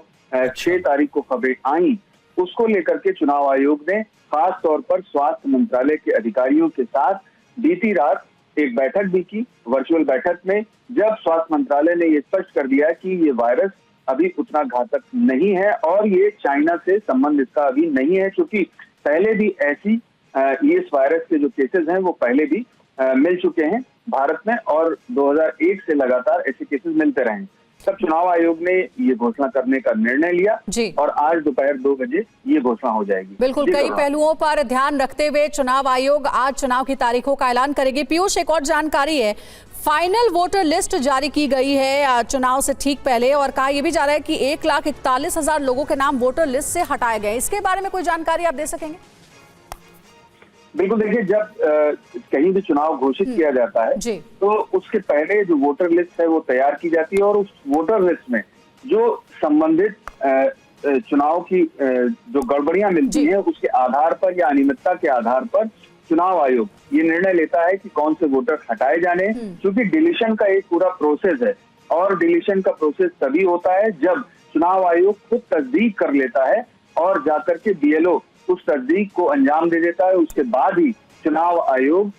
6 तारीख को खबरें आई उसको लेकर के चुनाव आयोग ने खास तौर पर स्वास्थ्य मंत्रालय के अधिकारियों के साथ बीती रात एक बैठक भी की, वर्चुअल बैठक में, जब स्वास्थ्य मंत्रालय ने ये स्पष्ट कर दिया कि ये वायरस अभी उतना घातक नहीं है और ये चाइना से संबंध इसका अभी नहीं है, क्योंकि पहले भी ऐसी ये इस वायरस के जो केसेस हैं वो पहले भी मिल चुके हैं भारत में और 2001 से लगातार ऐसे केसेस मिलते रहे हैं। तब चुनाव आयोग ने ये घोषणा करने का निर्णय लिया और आज दोपहर 2 बजे ये घोषणा हो जाएगी। बिल्कुल, कई पहलुओं पर ध्यान रखते हुए चुनाव आयोग आज चुनाव की तारीखों का ऐलान करेगी। पीयूष, एक और जानकारी है, फाइनल वोटर लिस्ट जारी की गई है चुनाव से ठीक पहले और कहा यह भी जा रहा है कि 1,41,000 लोगों के नाम वोटर लिस्ट से हटाए गए। इसके बारे में कोई जानकारी आप दे सकेंगे? बिल्कुल, देखिए जब कहीं भी चुनाव घोषित किया जाता है तो उसके पहले जो वोटर लिस्ट है वो तैयार की जाती है और उस वोटर लिस्ट में जो संबंधित चुनाव की जो गड़बड़ियां मिलती हैं उसके आधार पर या अनियमितता के आधार पर चुनाव आयोग ये निर्णय लेता है कि कौन से वोटर हटाए जाने, क्योंकि डिलीशन का एक पूरा प्रोसेस है और डिलीशन का प्रोसेस तभी होता है जब चुनाव आयोग खुद तस्दीक कर लेता है और जाकर के BLO उस तस्दीक को अंजाम दे देता है। उसके बाद ही चुनाव आयोग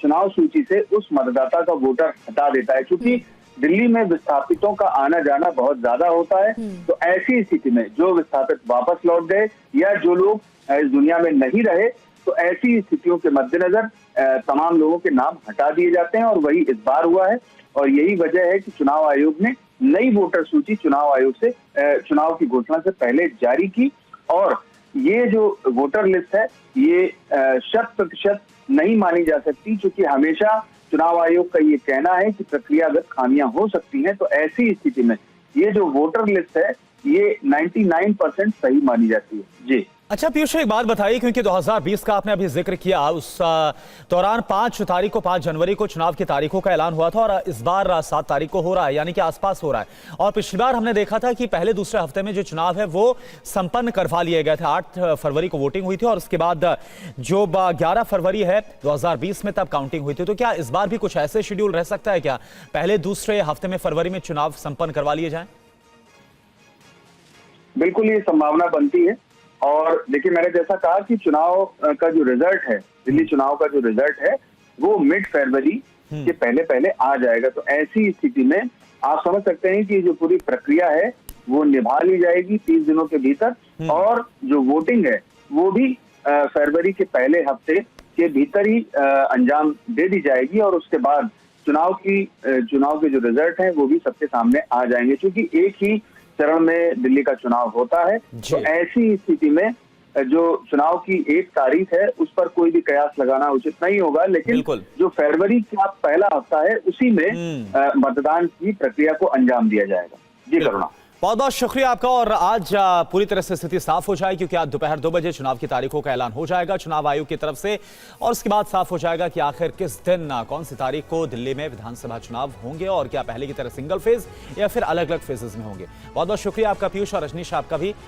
चुनाव सूची से उस मतदाता का वोटर हटा देता है। क्योंकि दिल्ली में विस्थापितों का आना जाना बहुत ज्यादा होता है, तो ऐसी स्थिति में जो विस्थापित वापस लौट गए या जो लोग इस दुनिया में नहीं रहे, तो ऐसी स्थितियों के मद्देनजर तमाम लोगों के नाम हटा दिए जाते हैं और वही इस बार हुआ है। और यही वजह है कि चुनाव आयोग ने नई वोटर सूची चुनाव आयोग से चुनाव की घोषणा से पहले जारी की और ये जो वोटर लिस्ट है ये 100% नहीं मानी जा सकती, क्योंकि हमेशा चुनाव आयोग का ये कहना है कि प्रक्रियागत खामियां हो सकती हैं। तो ऐसी स्थिति में ये जो वोटर लिस्ट है ये 99% सही मानी जाती है। जी अच्छा पीयूष, एक बात बताइए, क्योंकि 2020 का आपने अभी जिक्र किया, उस दौरान 5 तारीख को 5 जनवरी को चुनाव की तारीखों का ऐलान हुआ था और इस बार 7 तारीख को हो रहा है, यानी कि आसपास हो रहा है। और पिछली बार हमने देखा था कि पहले दूसरे हफ्ते में जो चुनाव है वो संपन्न करवा लिए गए थे। 8 फरवरी को वोटिंग हुई थी और उसके बाद जो 11 फरवरी है 2020 में तब काउंटिंग हुई थी। तो क्या इस बार भी कुछ ऐसे शेड्यूल रह सकता है क्या, पहले दूसरे हफ्ते में फरवरी में चुनाव संपन्न करवा लिए जाए? बिल्कुल ये संभावना बनती है और देखिए, मैंने जैसा कहा कि चुनाव का जो रिजल्ट है, दिल्ली चुनाव का जो रिजल्ट है, वो मिड फरवरी के पहले पहले आ जाएगा। तो ऐसी स्थिति में आप समझ सकते हैं कि जो पूरी प्रक्रिया है वो निभा ली जाएगी 30 दिनों के भीतर, और जो वोटिंग है वो भी फरवरी के पहले हफ्ते के भीतर ही अंजाम दे दी जाएगी, और उसके बाद चुनाव के जो रिजल्ट हैं वो भी सबके सामने आ जाएंगे, क्योंकि एक ही चरण में दिल्ली का चुनाव होता है। तो ऐसी स्थिति में जो चुनाव की 1 तारीख है उस पर कोई भी कयास लगाना उचित नहीं होगा, लेकिन जो फरवरी का पहला हफ्ता है उसी में मतदान की प्रक्रिया को अंजाम दिया जाएगा। जी करुणा, बहुत बहुत शुक्रिया आपका। और आज पूरी तरह से स्थिति साफ हो जाएगी, क्योंकि आज दोपहर 2 बजे चुनाव की तारीखों का ऐलान हो जाएगा चुनाव आयोग की तरफ से, और उसके बाद साफ हो जाएगा कि आखिर किस दिन कौन सी तारीख को दिल्ली में विधानसभा चुनाव होंगे, और क्या पहले की तरह सिंगल फेज या फिर अलग अलग फेजेस में होंगे। बहुत बहुत शुक्रिया आपका पीयूष, और रजनीश आपका भी।